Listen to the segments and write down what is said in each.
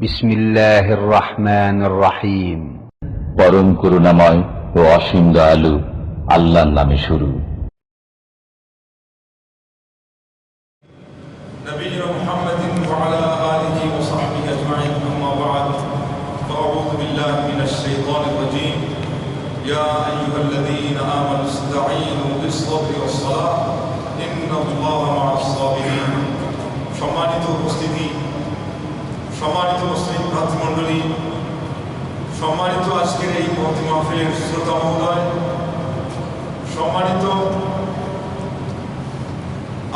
বিসমিল্লাহির রহমানির রহিম। পরম করুণাময় ও অসীম দয়ালু আল্লাহর নামে শুরু। نبينا محمد وعلى آله وصحبه أجمعين أما بعد فأعوذ بالله من الشيطان الرجيم يا أيها الذين آمنوا استعينوا بالصبر والصلاة إن الله مع الصابرين সম্মানিত উপস্থিতি, সম্মানিত মুসলিম ভ্রাতৃমণ্ডলী, সম্মানিত আজকের এই মহতি মাহফিলের শ্রোতা মহোদয়, সম্মানিত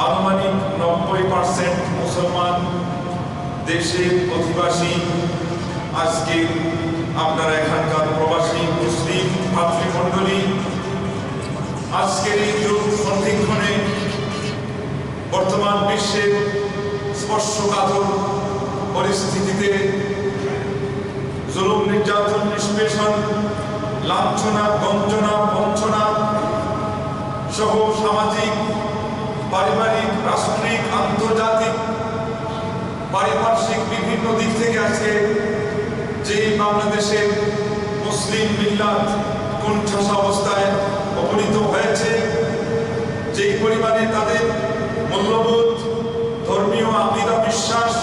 আনুমানিক 90% মুসলমান দেশের অধিবাসী, আজকে আপনারা এখানকার প্রবাসী মুসলিম ভাতৃমণ্ডলী, আজকের এই যুগ সন্ধিক্ষণে বর্তমান বিশ্বের স্পর্শকাতর পরিস্থিতিতে জুলুম, নির্যাতন, নিষ্পেষণ, লাঞ্ছনা, বঞ্চনা, বঞ্চনা সহ সামাজিক, পারিবারিক, রাষ্ট্রিক, আন্তর্জাতিক, পারিপার্শ্বিক বিভিন্ন দিক থেকে আজকে যে বাংলাদেশের মুসলিম মিল্লাত কোণঠাসা অবস্থায় উপনীত হয়েছে, যেই পরিমাণে তাদের মূল্যবোধ, ধর্মীয় আকীদা, বিশ্বাস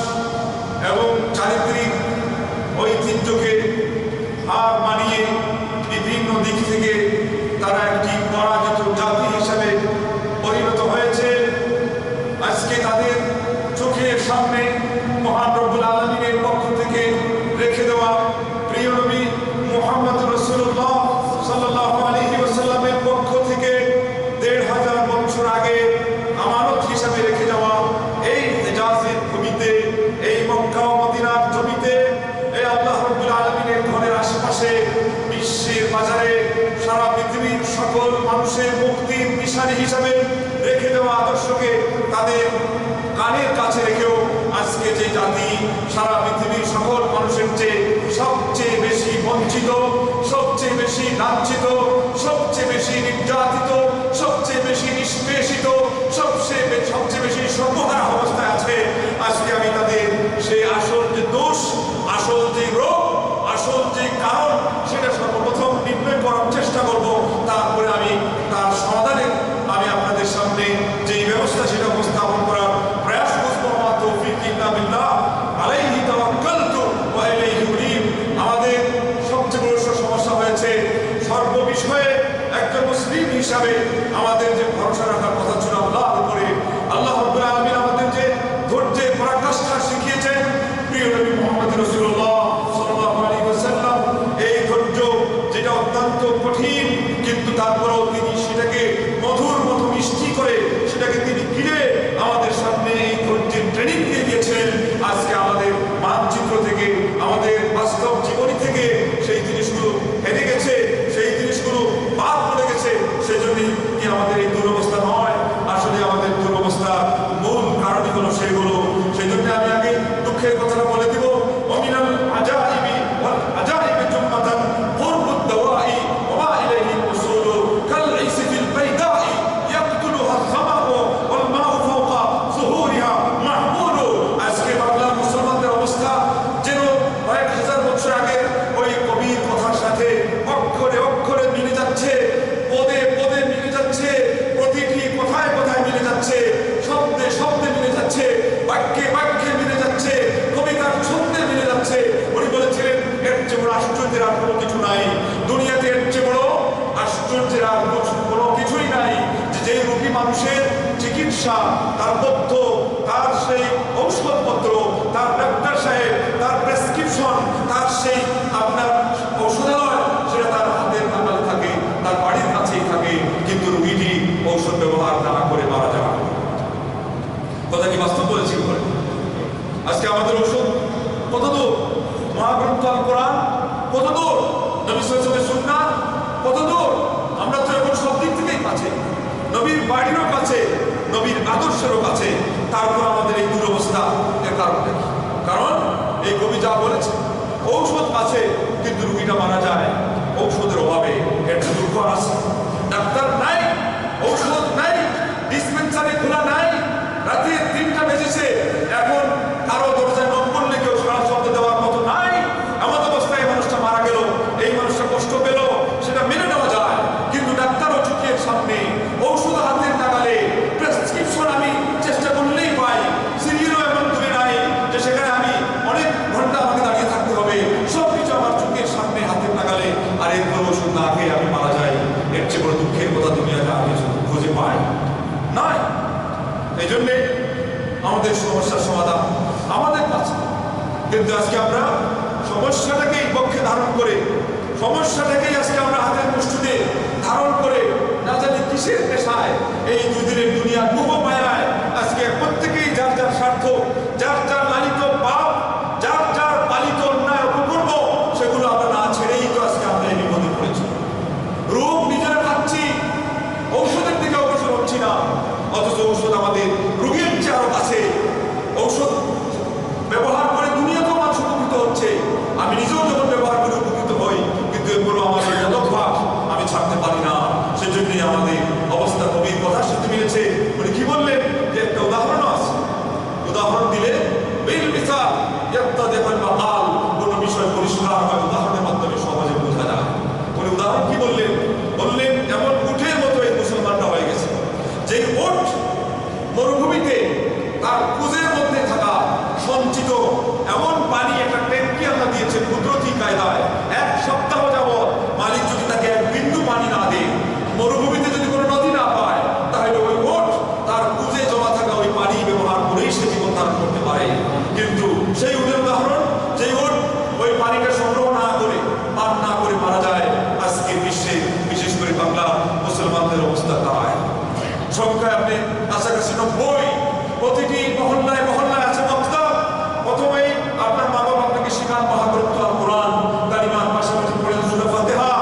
এবং চারিত্রিক ঐতিহ্যকে হার মানিয়ে বিভিন্ন দিক থেকে তারা একটি পরাজিত জাতি হিসেবে পরিণত হয়েছে। আজকে তাদের চোখের সামনে মহান রব্বুল আলামিনের পক্ষ থেকে রেখে দেওয়া প্রিয় নবী মুহাম্মদ রাসূলুল্লাহ সাল্লাল্লাহু আলাইহি ওয়াসাল্লামের পক্ষ থেকে ১৫০০ বছর আগে আমানত হিসেবে রেখে যাওয়া এই হিজাজের ভূমিতে, এই মক্কা ও মদিনার জমিতে, এই আল্লাহ রব্বুল আলামিনের ঘরের আশেপাশে বিশ্বের বাজারে সারা পৃথিবীর সকল মানুষের মুক্তির দিশারি হিসাবে রেখে দেওয়া আদর্শকে তাদের কানের কাছে রেখেও আজকে যে জাতি সারা পৃথিবীর সকল মানুষের চেয়ে সবচেয়ে বেশি বঞ্চিত, সবচেয়ে বেশি লাঞ্ছিত, সবচেয়ে বেশি নির্যাতিত, সবচেয়ে বেশি নিষ্পেষিত, সবচেয়ে বেশি সর্বহারা অবস্থায় আছে, আজকে আমি তাদের সেই আসল যে দোষ, আসল যে রোগ, আসল যে কারণ, সেটা সর্বপ্রথম নির্ণয় করার চেষ্টা করব। তারপরে আমি তার সমাধানের আমি আপনাদের সামনে যেই ব্যবস্থা সেটা উপস্থাপন করার প্রয়াস করব। মা তৌফিক ইল্লা বিল্লাহ, আলাইহি তাওয়াক্কালতু ওয়া ইলাইহি উনীব। আমাদের সবচেয়ে বড় সমস্যা হয়েছে সর্ববিষয়ে একজন মুসলিম হিসাবে আমাদের যে ভরসা রাখার কথা ছিল আল্লাহর উপরে। আল্লাহ রাব্বুল আলামিন আমাদের যে ধৈর্যের পরাকাষ্ঠা শিখিয়েছেন প্রিয় নবী মুহাম্মদ রাসূলুল্লাহ সাল্লাল্লাহু আলাইহি ওয়াসাল্লাম, এই ধৈর্য যেটা অত্যন্ত কঠিন, কিন্তু তারপরেও তিনি সেটাকে মধুর মতো মিষ্টি করে সেটাকে তিনি গিলে আমাদের সামনে এই ধৈর্যের ট্রেনিং দিয়ে দিয়েছিলেন। আজকে আমাদের মানচিত্র থেকে, আমাদের বাস্তব জীবনী থেকে সেই জিনিসগুলো হেরে গেছে, সেই জিনিসগুলো বাদ পড়ে গেছে। সেই জন্যই কি আমাদের এই দুরবস্থা নয়, আসলে আমাদের দুরবস্থা মূল কারণই হলো সেগুলো। সেই জন্য আমি আগে দুঃখের কথাটা বলে দিব। অমিনাল আজাইবি ওয়াল আজাইবি জুম্মাতান কুরবুদ দাওয়াই ওয়া মা ইলাইহি উসুল কাল ইসফিল বাইদাই ইয়াকতুলুহা আয-যামাউ ওয়াল মাউ ফাওকা যুহুরিহা মাহমুল। আজকে বাংলার মুসলমানদের অবস্থা যেন কয়েক হাজার বছর আগে ওই কবির কথার সাথে অক্ষরে অক্ষরে মিলে যাচ্ছে, পদে পদে মিলে যাচ্ছে, প্রতিটি কথায় কথায় মিলে যাচ্ছে, শব্দে শব্দে মিলে যাচ্ছে, বাক্যে বাক্যে মিলে যাচ্ছে, কবিতার ছন্দে মিলে যাচ্ছে। উনি বলেছিলেন এর চেয়ে বড় আশ্চর্যের আর কোনো কিছু নাই দুনিয়াতে, এর চেয়ে বড় আশ্চর্যের আর কোনো কিছুই নাই যে রোগী মানুষের চিকিৎসা, তার তথ্য, তার সেই ঔষধপত্র, তার ডাক্তার সাহেব, তার প্রেসক্রিপশন, তার সেই আপনার ঔষধালয়, সেটা তার হাতের নাগালে থাকে, তার বাড়ির কাছেই থাকে, কিন্তু রোগীটি ঔষধ ব্যবহার না করে মারা যাওয়া। কথা কি বাস্তব বলেছি? আজকে আমাদের ঔষধ কত দূর? মহাগ্রন্থ আল কোরআন কত দূর? নবী সাল্লাল্লাহু আলাইহি ওয়াসাল্লামের সুন্নাহ কত দূর? আমরা তো এখন সব দিক থেকেই কাছে, নবীর বাড়িরও কাছে, নবীর আদর্শেরও কাছে, তারপর আমাদের এই দুরবস্থা। এর কারণটা কি? কারণ এই কবি যা বলেছে, ঔষধ আছে কিন্তু রোগীটা মারা যায় ঔষধের অভাবে। এর দুঃখ আছে, ডাক্তার নাই, ঔষধ নাই, ডিসপেন্সারি খোলা নাই, রাতে 3টা বেজেছে, এখন কারো দরজায় নক করলে কেউ সারা শব্দ দেওয়ার মতো কিন্তু আজকে আমরা সমস্যাটাকেই পক্ষে ধারণ করে, সমস্যাটাকেই আজকে আমরা হাতের মুষ্টিতে ধারণ করে না জানি কিসের পেশায় এই দুদিনের দুনিয়ার মোহ মায়ায় আজকে প্রত্যেকেই যার যার স্বার্থ, যার যার লালিত পাপ, যার যার পালিত অন্যায় অপকর্ম, সেগুলো আমরা না ছেড়েই তো আজকে আমরা এই বিপদে পড়েছি। রোগ নিজেরা খাচ্ছি, ঔষধের দিকে অগ্রসর হচ্ছি না, অথচ ঔষধ আমাদের রোগীর চেয়ে আরো কাছে। ঔষধ ব্যবহার করে দুনিয়াতেও মানুষ উপকৃত হচ্ছে, আমি নিজেও যখন ব্যবহার করে উপকৃত হই, কিন্তু এগুলো আমাদের অভ্যাস আমি ছাড়তে পারি না। সেজন্যই আমাদের অবস্থা কবির কথার সাথে মিলেছে। উনি কি বললেন যে একটা উদাহরণ আছে, উদাহরণ দিলে বিল মিসাল ইয়াত্তাদিকুল মাকাল, কোনো বিষয় পরিষ্কার হয় উদাহরণের মাধ্যমে সহজে বোঝা যায়। উনি উদাহরণ কি বললেন? বললেন এমন উটের মতো এই মুসলমানরা হয়ে গেছে, যে উট মরুভূমিতে তার কুজের মধ্যে থাকা সঞ্চিত এমন পানি, একটা ট্যাঙ্কি আল্লাহ দিয়েছেন কুদরতি কায়দায়। এক সপ্তাহ যাবত মালিক যদি তাকে এক বিন্দু পানি না দেয়, মরুভূমিতে যদি কোনো নদী না পায়, তাহলে ওই উট তার কুজে জমা থাকা ওই পানি ব্যবহার করেই সে জীবন ধারণ করতে পারে। কিন্তু সেই উটের উদাহরণ, যে উট ওই পানিটা সংগ্রহ না করে, পান না করে মারা যায়, আজকে বিশ্বে বিশেষ করে বাংলা মুসলমানদের অবস্থা তাই। সংখ্যায় আপনি কাছাকাছি 90, প্রতিটি মহল্লায় মহল্লায় আছে মক্তব। প্রথমেই আপনার মা বাবা আপনাকে শিখান মহাগ্রন্থ আল কোরআন, কালিমার পাশাপাশি পড়েন সূরা ফাতিহা,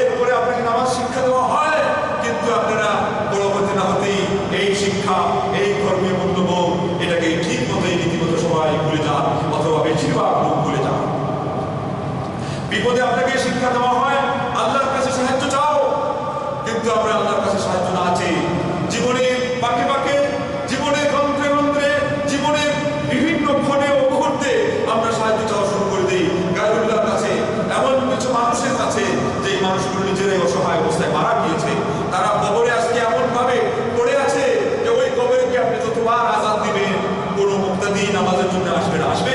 এরপরে আপনাকে নামাজ শিক্ষা দেওয়া হয়। কিন্তু আপনারা বড় হতে না হতেই এই শিক্ষা, এই ধর্মীয় মূল্যবোধ, এটাকে ঠিক মতোই রীতিমতো সবাই ভুলে যান, অথবা বেশিরভাগ লোক ভুলে যান। বিপদে আপনাকে শিক্ষা দেওয়া হয় আল্লাহর কাছে সাহায্য চাও, কিন্তু আমরা আল্লাহর কাছে সাহায্য না চেয়ে জীবনের বাঁকে বাঁকে, জীবনের রন্ধ্রে রন্ধ্রে, জীবনের বিভিন্ন ক্ষণে ও মুহূর্তে আমরা সাহায্য চাওয়া শুরু করে দিই গায়রুল্লাহর কাছে, এমন কিছু মানুষের কাছে যেই মানুষগুলো নিজেরাই অসহায় অবস্থায় মারা গিয়েছে। তারা কবরে আজকে এমন ভাবে পড়ে আছে যে ওই কবরে কি আপনি যতবার আজান দিবেন, কোনো মুক্তাদি নামাজের জন্য আসবে না? আসবে?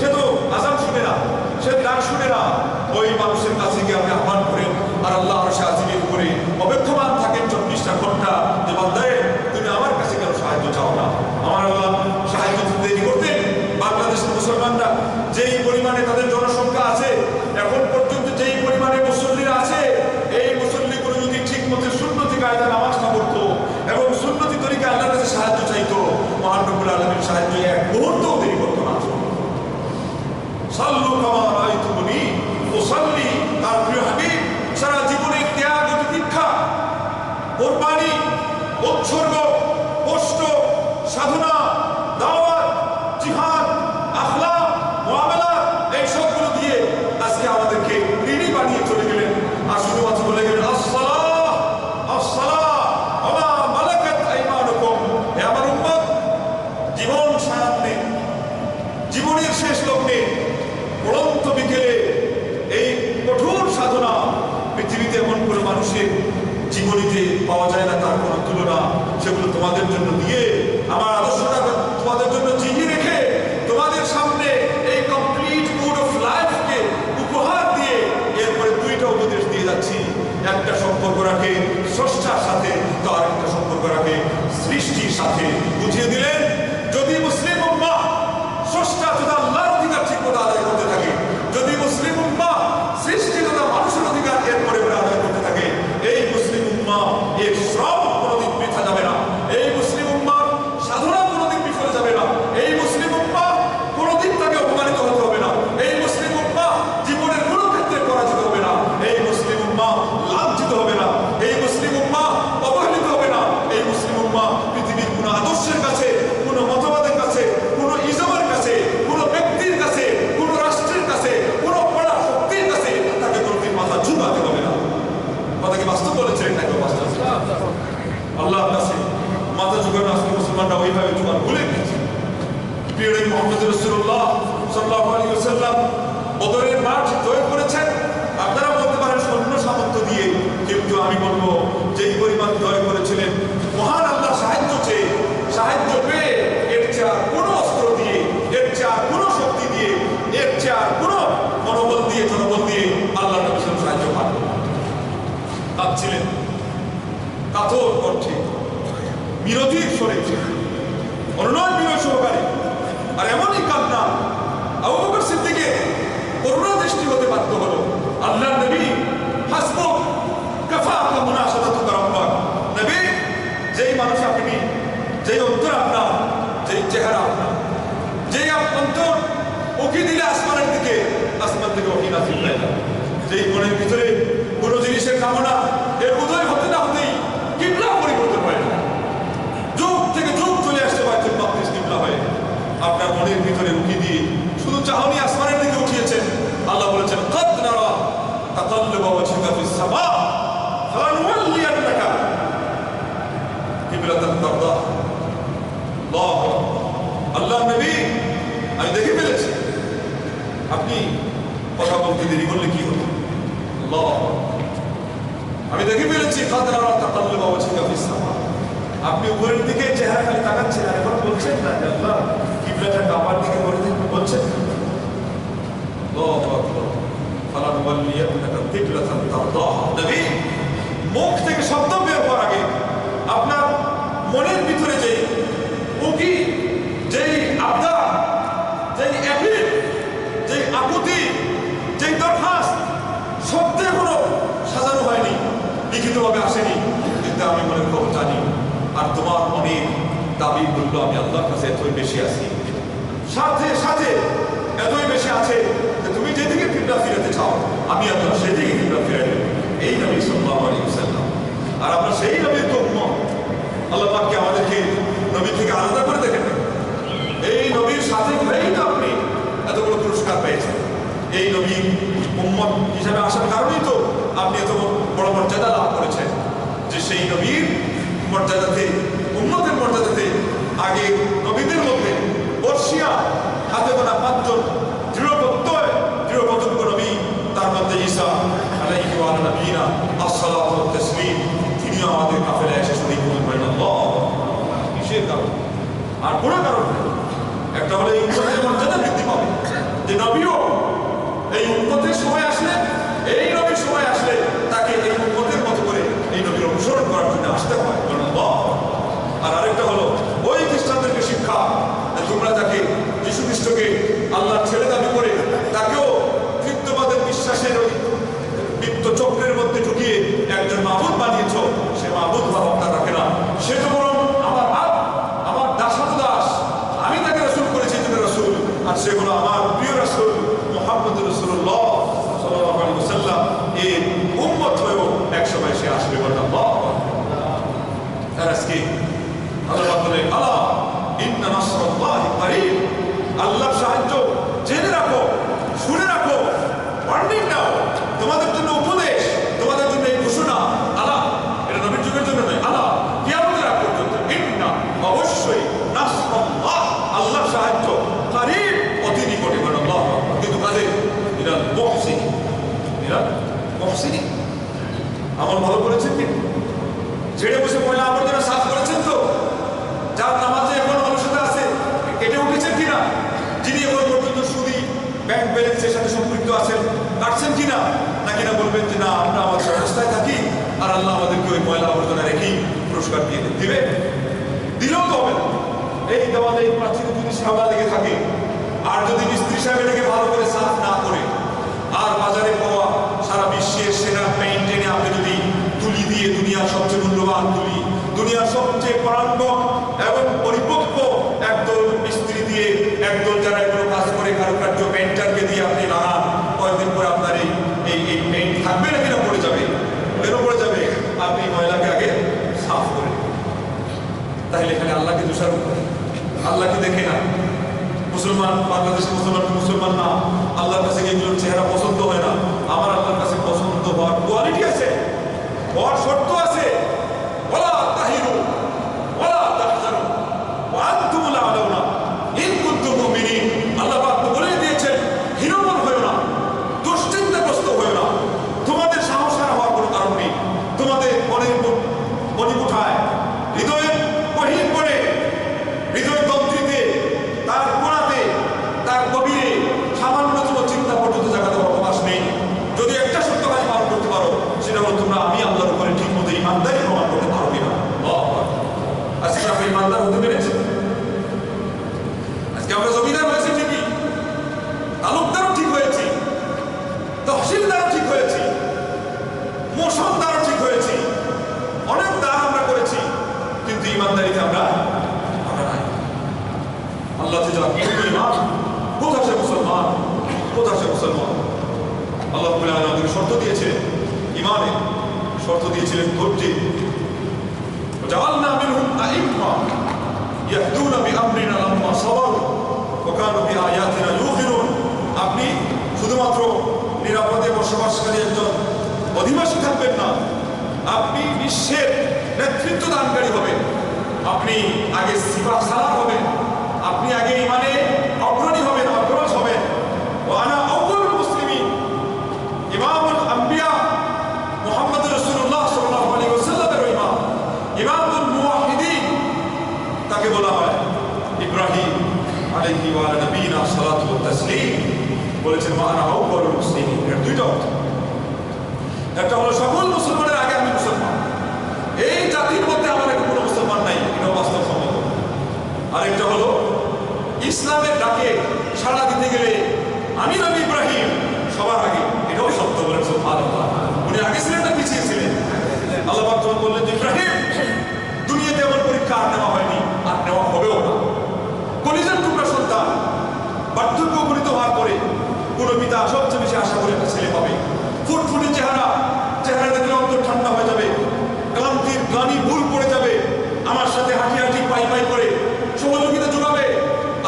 সে তো আজান শুনে না, সে গান শুনে না। ওই মানুষের কাছে গিয়ে আপনি আহ্বান করেন, আর আল্লাহ আরশে আজিমের উপরে অপেক্ষমান থাকেন 24টা ঘন্টা, যে বান্দায়ে তুমি আমার কাছে কেন সাহায্য চাও না? আমার আল্লাহ সাহায্য দেরি করতেন। বাংলাদেশের মুসলমানরা যেই পরিমাণে তাদের জনসংখ্যা আছে, এখন পর্যন্ত যেই পরিমাণে মুসল্লিরা আছে, এই মুসল্লিগুলো যদি ঠিক মতো সুন্নতি কায়দা নামাজটা পড়তো এবং সুন্নতি তরিকা আল্লাহর কাছে সাহায্য চাইতো, মহান রব্বুল আলামিন সাহায্য এক মুহূর্তও দেরি করতো না। সাল্লু কামা রাআইতুমুনি উসাল্লি, তার প্রিয় হাবিব সারা জীবনের ত্যাগ ও তিতিক্ষা, কোরবানি, উৎসর্গ, কষ্ট, সাধনা, দাওয়াত, জিহাদ, আখলাক, মুআমালাত, এই সবগুলো দিয়ে আজকে আমাদেরকে ঋণী বানিয়ে চলে গেলেন। আর শুধুমাত্র বলে গেলেন আসসালাহ আসসালাহ ওয়া মা মালাকাত আইমানুকুম। হে আমার উম্মত, জীবন সামনে, জীবনের শেষ লগ্নে, পড়ন্ত বিকেলে এই কঠোর সাধনা, পৃথিবীতে এমন কোনো মানুষের জীবনীতে পাওয়া যায় না তার কোনো তুলনা। সেগুলো তোমাদের জন্য দিয়ে, আমার আদর্শটা তোমাদের জন্য জিনিয়ে রেখে, তোমাদের সামনে এই কমপ্লিট কোড অফ লাইফকে উপহার দিয়ে এরপরে দুইটা উপদেশ দিয়ে যাচ্ছি। একটা সম্পর্ক রাখে স্রষ্টার সাথে, তো আরেকটা সম্পর্ক রাখে সৃষ্টির সাথে। বুঝিয়ে দিলেন, যদি মুসলিম উম্মাহ স্রষ্টা তথা আল্লাহর অধিকার ঠিক মতো আদায় করতে থাকে, যদি মুসলিম উম্মাহ সৃষ্টি তথা মানুষের অধিকার এরপরে আদায় করতে থাকে, এই মুসলিম উম্মাহ এর শ্রম কোনোদিন বৃথা যাবে না, এই মুসলিম উম্মাহ সাধনা কোনোদিন বিফলে যাবে না, এই মুসলিম উম্মাহ কোনোদিন তাকে অপমানিত হতে হবে না, এই মুসলিম উম্মাহ জীবনের কোনো ক্ষেত্রে পরাজিত হবে না, এই মুসলিম উম্মাহ লাঞ্ছিত হবে না, এই মুসলিম উম্মাহ অবহেলিত হবে না, এই মুসলিম উম্মাহ পৃথিবীর কোনো আদর্শের কাছে, কোনো মতবাদের কাছে, কোনো ইজমের কাছে, কোনো ব্যক্তির কাছে, কোনো রাষ্ট্রের কাছে, কোনো বড় শক্তির কাছে তাকে কোনোদিন মাথা ঝুঁকাতে হবে না। কথা কি বাস্তব বলেছেন নাকি বাস্তব? আল্লাহর কাছে মাথা ঝুঁকানো আজকে মুসলমানরা ওইভাবে ঝুঁকানো ভুলে গেছে। প্রিয় নবী মুহাম্মদ রাসূলুল্লাহ সাল্লাল্লাহু আলাইহি ওয়াসাল্লাম বদরের মাঠ জয় করেছেন। আপনারা বলতে পারেন সৈন্য সামর্থ্য দিয়ে, কিন্তু আমি বলবো যেই পরিমাণ জয় করেছিলেন মহান আল্লাহ সাহায্য চেয়ে, সাহায্য পেয়ে, এর চেয়ে আর কোনো অস্ত্র দিয়ে, এর চেয়ে আর কোনো শক্তি দিয়ে, এর চেয়ে আর কোনো মনোবল দিয়ে, জনবল দিয়ে আল্লাহ নবী সাহায্য পান। কাঁদছিলেন কাতর কণ্ঠে, বিরোধীর স্বরে, অনুনয় বিনয় সহকারে। আর এমনই কান্না আবু বকর আসমান থেকে ওহী নাযিল হয় না। যেই মনের ভিতরে কোনো জিনিসের কামনা এর উদয় হতে না হতেই কিবলা পরিবর্তন হয় না, যুগ থেকে যুগ চলে আসছে বাইতুল মাকদিস কিবলা হয়ে। আপনার মনের ভিতরে উকি দিয়ে শুধু চাহনি আসমানের দিকে উঠিয়েছেন। আল্লাহ বলেছেন কাদ নারা তাকাল্লুবা ওয়াজহিকা ফিস সামা ফালানুওয়াল্লিয়ান্নাকা কিবলাতান তারদাহা। আল্লাহ নবী, আমি দেখে ফেলেছি আপনি কথা বলতে দেরি করলে কি হতো। আল্লাহ, আমি দেখে ফেলেছি কাদ নারা তাকাল্লুবা ওয়াজহিকা ফিস সামা, আপনি উপরের দিকে চেহারা খালি তাকাচ্ছেন আর এখন বলছেন না যে আল্লাহ কিবলাটা কাবার দিকে করে দিন, বলছেন মুখ থেকে শব্দ বের হওয়ার আগে আপনার মনের ভিতরে যে উকি, যেই আবদার, যেই অ্যাপিল, যেই আকুতি, যেই দরখাস্ত শব্দে এখনো সাজানো হয়নি, লিখিতভাবে আসেনি, কিন্তু আমি মনের খবর জানি। আর তোমার অনেক দাবি বললো আমি আল্লাহর কাছে এতই বেশি আছি, সাথে সাথে এতই বেশি আছে যে তুমি যেদিকে কিবলা ফিরাতে চাও আমি আল্লাহ সেদিকে কিবলা ফিরাই দেব। এই নবী সাল্লাল্লাহু আলাইহি ওয়াসাল্লাম। আর আমরা সেই নবীর তো উম্মত। আল্লাহ পাক কি আমাদেরকে নবী থেকে আলাদা করে দেখেন? এই নবীর সাথে হয়েই তো আপনি এত বড় পুরস্কার পেয়েছেন। এই নবীর উম্মত হিসাবে আসার কারণেই তো আপনি এত বড় মর্যাদা লাভ করেছেন। যে সেই নবীর মর্যাদাতে, উম্মতের মর্যাদাতে আগে নবীদের মধ্যে বর্ষিয়া হাতে গোনা 5 জন দৃঢ়প্রতিজ্ঞ নবী, তার মধ্যে ঈসা আলাইহি ওয়া নবিয়িনা আসসালাতু ওয়াত তাসলিম, তিনিও আমাদের কাফেলায় এসে শরীক হলেন। আল্লাহ, কিসের কারণ? আর কোনো কারণ নেই। একটা হলো এই উম্মতের মর্যাদা বৃদ্ধি পাবে, যে নবীও এই উম্মতের সময় আসলে, এই নবীর সময় আসলে তাকে এই উম্মতের মতো করে এই নবীর অনুসরণ করার জন্য আসতে হয়। আর আরেকটা হলো ওই খ্রিস্টানদেরকে শিক্ষা, তোমরা তাকে যীশু খ্রিস্টকে আল্লাহর ছেলে দাবি করে তাকেও কৃত্যবাদের বিশ্বাসের ওই বৃত্ত চক্রের মধ্যে ঢুকিয়ে একজন মাবুদ বানিয়েছ। সে মাবুদ বা হত্যা রাখে না, সে তো বরং আমার আমার দাসানুদাস, আমি তাকে রাসূল করেছি, তুমি রাসূল, আর সেগুলো আমার প্রিয় রাসূল মুহাম্মদ রাসূলুল্লাহ সাল্লাল্লাহু আলাইহি ওয়াসাল্লাম এর উম্মত হয়েও একসময় সে আসবে। আল্লাহ, আর আজকে আল্লাহ বলেন আল্লাহ ইন্না নাসরাল্লাহি করিব, আল্লাহর সাহায্য জেনে রাখো, শুনে রাখো, ওয়ার্নিং নাও, তোমাদের জন্য উপদেশ, তোমাদের জন্য এই ঘোষণা। আল্লাহ, এটা নবীর যুগের জন্য নয়, আল্লাহ কিয়ামতের আগ পর্যন্ত। ইন্না, অবশ্যই, নাসরাল্লাহ, আল্লাহর সাহায্য করিব, অতি নিকটে। আল্লাহ, কিন্তু কাদের? মিনাল মুহসিনিন, মিনাল মুহসিনিন। আমল ভালো করেছেন কি? ছেড়ে বসে পয়লা আবর্জনা সাফ করেছেন তো? যার নামাজে এখন অলসতা আছে কেটে উঠেছেন কিনা? যিনি এখন পর্যন্ত সুদী ব্যাংক ব্যালেন্সের সাথে সম্পৃক্ত আছেন, কাটছেন কিনা? নাকি না বলবেন যে না আমরা আমাদের অবস্থায় থাকি আর আল্লাহ আমাদেরকে ওই ময়লা আবর্জনা রেখেই পুরস্কার দিয়ে দিবে? দিলেও তো হবে না। এই দেওয়ালে এই প্রাচীর যদি শ্যাওলা লেগে থাকে, আর যদি মিস্ত্রি সাহেব এটাকে ভালো করে সাফ না করে, আর বাজারে পাওয়া সারা বিশ্বের সেরা পেইন্ট এনে আপনি যদি তুলি দিয়ে, দুনিয়ার সবচেয়ে মূল্যবান তুলি, দুনিয়ার সবচেয়ে পরাঙ্গম এবং পরিপক্ক একদল মিস্ত্রি দিয়ে, একদল যারা এগুলো কাজ করে কারুকার্য পেইন্টারকে দিয়ে আপনি লাগান, কয়েকদিন পরে আপনার এই পেইন্ট থাকবে না কিনা পড়ে যাবে, বেরো পড়ে যাবে। আপনি ময়লাকে আগে সাফ করে, তাহলে এখানে আল্লাহকে দোষারোপ করে, আল্লাহকে দেখে না। মুসলমান, বাংলাদেশের মুসলমান না, আল্লাহর কাছে এগুলোর চেহারা পছন্দ হয় না। আমার আল্লাহর কাছে পছন্দ হওয়ার কোয়ালিটি আছে, হওয়ার শর্ত আছে। ওয়ালা তাহিরু ওয়ালা তাহজানু ওয়া আনতুমুল আ'লাউনা ইন কুনতুম মুমিনিন। আল্লাহ পাক বলে দিয়েছেন, হীনমন হয়ো না, দুশ্চিন্তাগ্রস্ত হয়ো না। তোমাদের সাহস হারা হওয়ার কোনো কারণ নেই। তোমাদের মনের মণিমুঠায়, হৃদয়ের গহীন করে, হৃদয় তন্ত্রীতে, তার কোণাতে, তার গভীরে সামান্যতম চিন্তা পর্যন্ত জাগাতে অবকাশ নেই। যদি একটা সত্য কাজ পালন করতে পারো, সেটা হলো তোমরা আমি আল্লাহর উপরে ঠিক মতো ইমানদারি প্রমাণ করতে পারো কিনা। আজকে আমরা ইমানদার হতে পেরেছি? আজকে আমরা জমিদার হয়েছি ঠিকই, তালুকদারও ঠিক হয়েছি, তহসিলদারও ঠিক হয়েছি, মোশনদারও ঠিক হয়েছি, অনেক দান আমরা করেছি, কিন্তু ইমানদারিতে আমরা নাই। আল্লাহ ইমান, কোথা সে মুসলমান, কোথা সে মুসলমান। মুসলমান। আল্লাহ রাব্বুল আলামিন আমাদেরকে শর্ত দিয়েছিলেন ঈমানে, শর্ত দিয়েছিলেন ধৈর্যে। জাআলনা মিনহুম আইম্মা ইয়াহদুনা বিআমরিনা লাম্মা সাবারু ওয়া কানু বিআয়াতিনা ইউকিনুন। আপনি শুধুমাত্র নিরাপদে বসবাসকারী একজন অধিবাসী থাকবেন না, আপনি বিশ্বের নেতৃত্ব দানকারী হবেন। আপনি আগে সিফা সালার হবেন, আপনি আগে ঈমানে অগ্রণী হবেন, অগ্রজ হবেন। ওয়া আনা আউয়ালুল মুসলিমিন। ইমামুল আম্বিয়া মুহাম্মদ রাসূলুল্লাহ সাল্লাল্লাহু আলাইহি ওয়াসাল্লামের ইমাম, ইমামুল মুওয়াহিদিন তাকে বলা হয়। ইব্রাহিম আলাইহি ওয়া আলা নবিয়িনা সালাতু ওয়া তাসলিম বলেছেন ওয়া আনা আউয়ালুল মুসলিমিন। এর দুইটা অর্থ, একটা হলো সকল মুসলমানের আগে আমি মুসলমান, এই জাতির মধ্যে আমার কোনো মুসলমান নাই, এটা বাস্তবসম্মত। আরেকটা হলো ইসলামের ডাকে সাড়া দিতে গেলে আমি নবী ইব্রাহিম সবার আগে, এটাও সত্য বলেন সুবহানাল্লাহ। উনি আগে ছিলেন না পিছিয়ে ছিলেন? আল্লাহ পাক যখন বললেন যে ইব্রাহিম, দুনিয়াতে এমন পরীক্ষা আর নেওয়া হয়নি, আর নেওয়া হবেও না। কলিজার টুকরা সন্তান বার্ধক্য উপনীত হওয়ার পরে কোনো পিতা সবচেয়ে বেশি আশা করে একটা ছেলে পাবে, ফুটফুটে চেহারা, চেহারা দেখলে অন্তর ঠান্ডা হয়ে যাবে, ক্লান্তির গ্লানি ভুল পড়ে যাবে, আমার সাথে হাঁটি হাঁটি পাই পাই করে সহযোগিতা যোগাবে,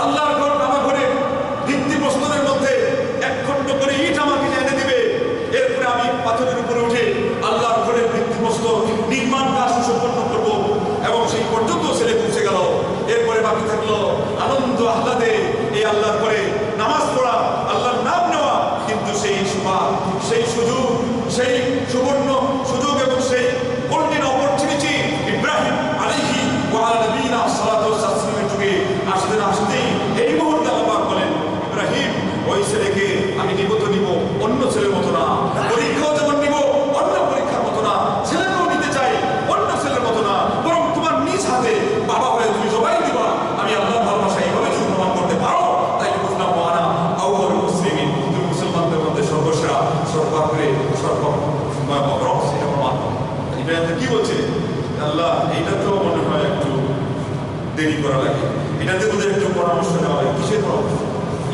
আল্লাহর ঘর আমার ঘরে ভিত্তিপ্রস্তরের মধ্যে এক খণ্ড করে ইট আমাকে এনে দিবে, এরপরে আমি পাথরের উপরে উঠে আল্লাহর ঘরের ভিত্তিপ্রস্তর নির্মাণ কাজ সম্পন্ন করবো। এবং সেই পর্যন্ত ছেলে পৌঁছে গেল। এরপরে বাকি থাকলো আনন্দ আহ্লাদে এই আল্লাহর ঘরে নামাজ পড়া, আল্লাহর নাম নেওয়া। কিন্তু সেই সুবাহ, সেই সুযোগ, সেই সুবর্ণ সুযোগ এবং সেই গোল্ডেন অপরচুনিটি ইব্রাহিম আলাইহি ওয়া আলা নবিয়িনা সালাতু ওয়া তাসলিমের যুগে আসতে না আসতেই এই মুহূর্তে আল্লাহ বলেন, ইব্রাহিম ওই ছেলেকে আমি নিব তো নিব, অন্য ছেলের মতো না। পরীক্ষাও যেমন নিব, অন্য পরীক্ষার মতো না। ছেলেকেও নিতে চাই, অন্য ছেলের মতো না, বরং তোমার নিজ হাতে বাবা হয়ে তুমি জবাই দিবা। আমি আল্লাহর ভালোবাসা এইভাবে যদি প্রমাণ করতে পারো, তাই বুঝলাম ওয়ানা আউয়ালুল মুসলিমিন, তুমি মুসলমানদের মধ্যে সর্বসেরা, সর্বাগ্রে, সর্বগ্রহ, সেটা প্রমাণ। ইব্রাহিম কি বলছে? আল্লাহ, এইটা তো মনে হয় একটু দেরি করা লাগে, এটাতে তোদের একটু পরামর্শ নেওয়া হয়। কিসের পরামর্শ?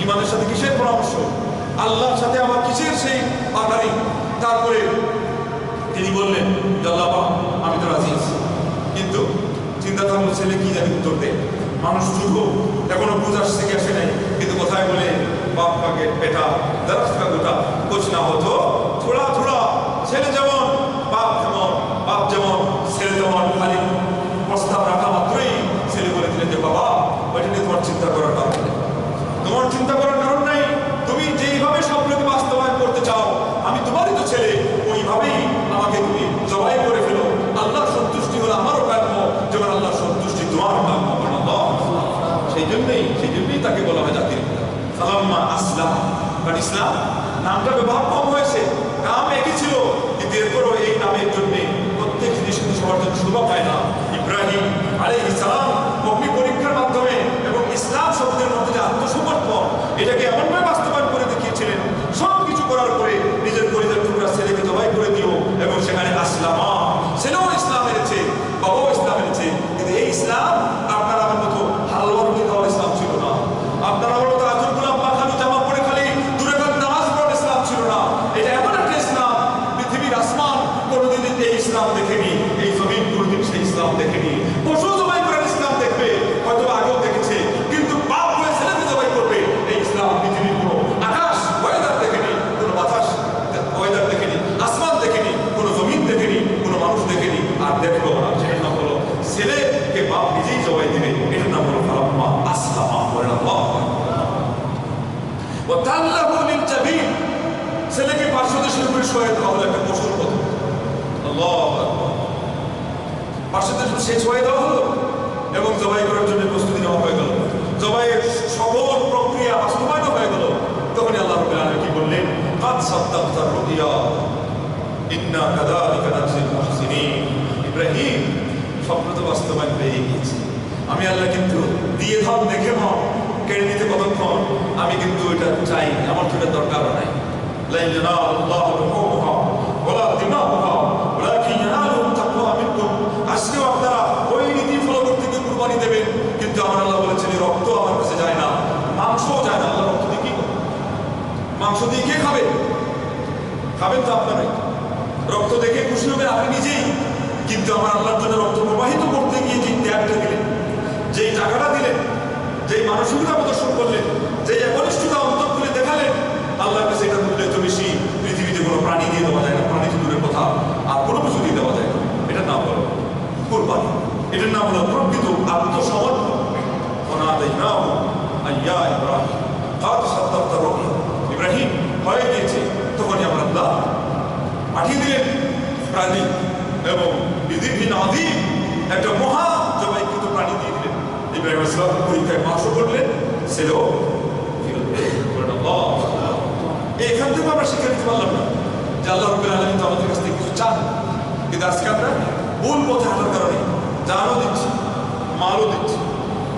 ইমানের সাথে কিসের পরামর্শ? আল্লাহর সাথে আমার কিসের সেই পাটারি? তারপরে তিনি বললেন যে আল্লাহ, আমি তো রাজি আছি, কিন্তু চিন্তা থাকলো ছেলে কি জানি উত্তর দেয়। মানুষ যুগ এখনো বুঝার শিখে আসে নাই, কিন্তু কোথায় বলে বাপ কাকে বেটা দরখাস্ত কা গোটা কুছ না হতো থোড়া থোড়া। ছেলে যেমন বাপ যেমন, বাপ যেমন ছেলে যেমন। খালি প্রস্তাব রাখা মাত্রই ছেলে বলে দিলেন যে বাবা, ওইটা নিয়ে তোমার চিন্তা করার কারণ নেই, তোমার চিন্তা করার কারণ নাই। তুমি যেইভাবে স্বপ্নকে বাস্তবায়ন করতে চাও, আমি তোমারই তো ছেলে, ওইভাবেই আমাকে তুমি জবাই করে ফেলো। আল্লাহর সন্তুষ্টি হলো আমারও কাম্য, যেমন আল্লাহর সন্তুষ্টি তোমার কাম্য। সেই জন্যই তাকে বলা হয় জাতির পিতা। সালাম্মা আসলাম, কারণ ইসলাম নামটা ব্যবহার কম হয়েছে, নাম একই ছিল, কিন্তু এরপরও এই নামের জন্য প্রত্যেক জিনিস কিন্তু সবার জন্য শুভ পায় না। ইব্রাহিম আলাইহিস সালাম অগ্নি পরীক্ষার মাধ্যমে এবং ইসলাম শব্দের মধ্যে যে আত্মসমর্পণ, এটাকে এমনভাবে বাস্তবায়ন করে দেখিয়েছিলেন, সব কিছু করার পরে নিজের পরিবার টুকরা ছেলেকে জবাই করে দিও, এবং সেখানে আসলামা, ছেলেও ইসলাম এনেছে, বাবাও ইসলাম এনেছে। কিন্তু এই ইসলাম আপনার আমার মতো হালুয়া রুটি খাওয়ার ইসলাম ছিল না, আপনার আমার মতো আজর গোলাপ পাখানো জামা পরে খালি দূরে নামাজ পড়ার ইসলাম ছিল না। এটা এমন একটা ইসলাম, পৃথিবীর আসমান কোনোদিন এই ইসলাম দেখেনি, এই জমিন কোনোদিন সেই ইসলাম দেখেনি। পশু জবাই করার ইসলাম দেখবে, হয়তো আগেও দেখেছে, কিন্তু বাপ হয়ে ছেলেকে জবাই করবে, এই ইসলাম পৃথিবীর কোনো আকাশ ওয়েদার দেখেনি, কোনো বাতাস ওয়েদার দেখেনি, আসমান দেখেনি, কোনো জমিন দেখেনি, কোনো মানুষ দেখেনি, আর দেখলো না। সেটার নাম হলো ছেলেকে বাপ নিজেই জবাই দিবে, এটার নাম হলো ফালাম্মা আসলামা। ছেলেকে পার্শ্বদেশের উপরে শোয়ে দেওয়া হলো একটা পশুর মতো। পার্শ্বদেশের সে শোয়ে দেওয়া হলো এবং জবাই করার জন্য প্রস্তুতি নেওয়া হয়ে গেল, জবাইয়ের সকল প্রক্রিয়া বাস্তবায়ন হয়ে গেল। তখন আল্লাহ রাব্বুল আলামিন কি বললেন? কাদ সাদ্দাকতা রুইয়া ইন্না কাযালিকা নাজিল মুহসিনিন। ইব্রাহিম, স্বপ্ন তো বাস্তবায়ন হয়ে গিয়েছে, আমি আল্লাহ কিন্তু দিয়ে ধর দেখে মন কেড়ে নিতে কতক্ষণ, আমি কিন্তু এটা চাই, আমার তো এটা দরকারও নাই। লান ইয়ানালাল্লাহু লুহুমুহা ওয়ালা দিমাউহা ওয়ালাকিন ইয়ানালুহু তাকওয়া মিনকুম। আজকেও আপনারা ওই নীতি ফলো করতে গিয়ে কুরবানি দেবেন, কিন্তু আমার আল্লাহ বলেছেন রক্ত আমার কাছে যায় না, মাংসও যায় না। আল্লাহ রক্ত দিয়ে কি করবে? মাংস দিয়ে কে খাবে? খাবেন তো আপনারাই। রক্ত দেখে খুশি হবেন আপনি নিজেই, কিন্তু আমার আল্লাহর জন্য রক্ত প্রবাহিত করতে গিয়ে যে ত্যাগটা দিলেন, যেই টাকাটা দিলেন, যেই মানসিকতা প্রদর্শন করলেন, যেই একনিষ্ঠতা অন্তর খুলে দেখালেন, আল্লাহর কাছে এটা মূল্য এত বেশি পৃথিবীতে কোনো প্রাণী দিয়ে দেওয়া যায় না। প্রাণী তো দূরের কথা, আর কোনো কিছু দিয়ে দেওয়া যায় না। এটার নাম হলো কুরবানি, এটার নাম হলো প্রকৃত আত্মসমর্পণ। ইব্রাহিম হয়ে গিয়েছে, তখনই আমার আল্লাহ পাঠিয়ে দিলেন প্রাণী এবং বিধিহীন আদিম একটা মহা জবাইকৃত প্রাণী দিয়ে দিলেন। ইব্রাহিম ইসলাম পরীক্ষায় পাশ করলেন, ছেলেও এখান থেকে আমরা শিক্ষা নিতে পারলাম না যে আল্লাহ রাব্বুল আলামিন তো আমাদের কাছ থেকে কিছু চান, কিন্তু আজকে আমরা ভুল পথে হাঁটার কারণে জানও দিচ্ছি, মালও দিচ্ছি,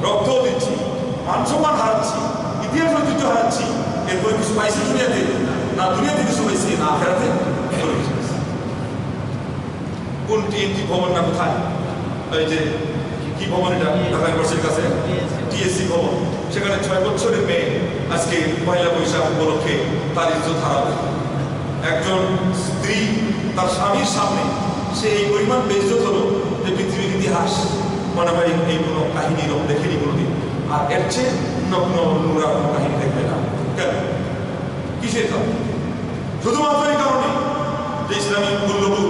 রক্তও দিচ্ছি, মান সম্মান হারাচ্ছি, ইতিহাস ঐতিহ্য হারাচ্ছি। এরপরে কিছু পাইছি দুনিয়াতে না, দুনিয়াতে কিছু পাইছি না, আখেরাতে কোন টিএনটি ভবন না কোথায়, এই যে কি ভবন, এটা ঢাকা ইউনিভার্সিটির কাছে টিএসসি ভবন, সেখানে 6 বছরের মেয়ে আজকে পয়লা বৈশাখ উপলক্ষে তার ইজ্জত হারাবে। একজন স্ত্রী তার স্বামীর সামনে সে এই পরিমাণ বেইজ্জত হলো যে পৃথিবীর ইতিহাস মনে হয় এই কোনো কাহিনী এরকম দেখেনি কোনোদিন। আর এর চেয়ে নগ্ন নোংরা কোনো কাহিনী দেখবে না। কেন? কিসের কারণ? শুধুমাত্র এই কারণে যে ইসলামিক মূল্যবোধ,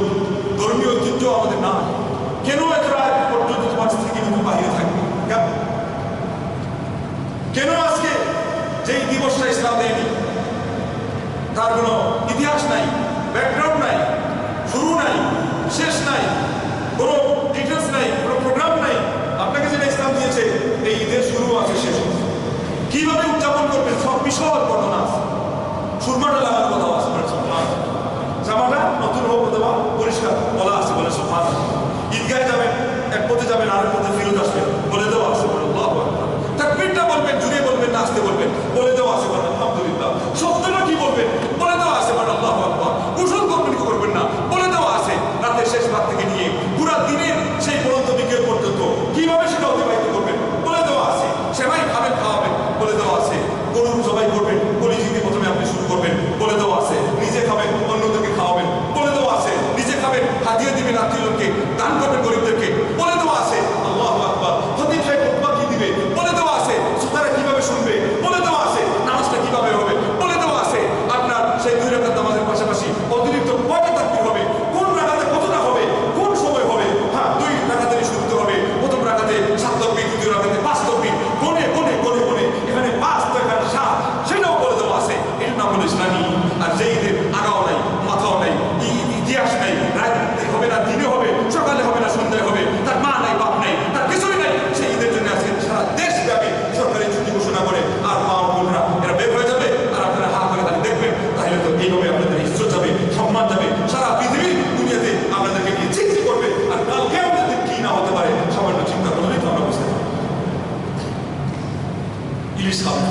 ধর্মীয় ঐতিহ্য আমাদের না। কেন এত রাত পর্যন্ত তোমার স্ত্রী কিন্তু বাহিরে থাকবে? কেন? কেন আজকে যেই দিবসটা ইসলাম দেয়নি, তার কোনো ইতিহাস নাই, ব্যাকগ্রাউন্ড নাই, শুরু নাই, শেষ নাই, কোনো ডিটেলস নাই, কোনো প্রোগ্রাম নাই। আপনাকে যেটা ইসলাম দিয়েছে, এই ঈদের শুরু আছে, শেষ আছে, কিভাবে উদযাপন করবেন সব বিশাল ঘটনা আছে। সুরমাটা লাগার কথা আছে, জামাটা নতুন হোক অথবা পরিষ্কার বলা আছে, বলে সুবহান। ঈদগাহে যাবেন, এক পথে যাবেন, আরেক পথে ফিরত আসবেন, বলে দেওয়া আছে, বলে আল্লাহু আকবার। তাকবীরটা বলবেন, জুড়ে বলবেন না আসতে বলবেন, বলে দেওয়া আছে, বলে আলহামদুলিল্লাহ। শব্দটা কি বলবেন, বলে দেওয়া আছে, বলে আল্লাহু আকবার। কুশল করবেন কি করবেন না, বলে দেওয়া আছে। রাতের শেষ ভাগ থেকে নিয়ে পুরা দিনের সেই পর্যন্ত বিকেল পর্যন্ত কিভাবে সেটা অতিবাহিত করবেন, বলে দেওয়া আছে। সেমাই খাবেন, খাওয়াবেন, বলে দেওয়া আছে। গরুর জবাই করবেন, কলিজি দিয়ে প্রথমে আপনি শুরু করবেন, বলে দেওয়া আছে। নিজে খাবেন, অন্যদেরকে খাওয়াবেন, বলে দেওয়া আছে। নিজে খাবেন, হাদিয়া দিবেন আত্মীয়কে, দান করবেন গরিবদেরকে, বলে দেওয়া আছে। আল্লাহু আকবার। খতিব সাহেব খুতবা কি দিবে, বলে দেওয়া আছে। শ্রোতারা কিভাবে শুনবে, বলে দেওয়া আছে। নামাজটা কিভাবে হবে, বলে দেওয়া আছে। আপনার সেই 2 রাকাত নামাজের পাশাপাশি অতিরিক্ত কয়টা তাকবীর হবে, কোন রাকাতে কতটা হবে, কোন সময় হবে। হ্যাঁ, 2 রাকাতেরই শুরুতে হবে, প্রথম রাকাতে 7 তাকবীর, দ্বিতীয় রাকাতে 5 তাকবীর, গনে গনে গনে গনে এখানে 5 তো এখানে 7, সেটাও বলে দেওয়া আছে। এটার নাম হলো ইসলামী। আর যে ঈদের আগাও নাই, মাথাও নাই, ইতিহাস নাই, রাত হবে না, দিনে হবে, সকালে হবে না, সন্ধ্যায় হবে, তার মা নাই, বাপ নাই, তার কিছুই নাই, সেই ঈদের জন্য আজকে সারা দেশব্যাপী সরকারি ছুটি ঘোষণা করে। আর মা বোনরা এরা বের হয়ে যাবে, আর আপনারা হা করে তাহলে দেখবেন। তাহলে তো এইভাবে আপনাদের ইজ্জত যাবে, সম্মান যাবে, সারা পৃথিবী দুনিয়াতে আপনাদেরকে নিয়ে চিন্তা করবে। আর কালকে আমাদের কি না হতে পারে সামান্য চিন্তা করলেই তো আমরা বুঝতে পারি। ইলিশ খাবেন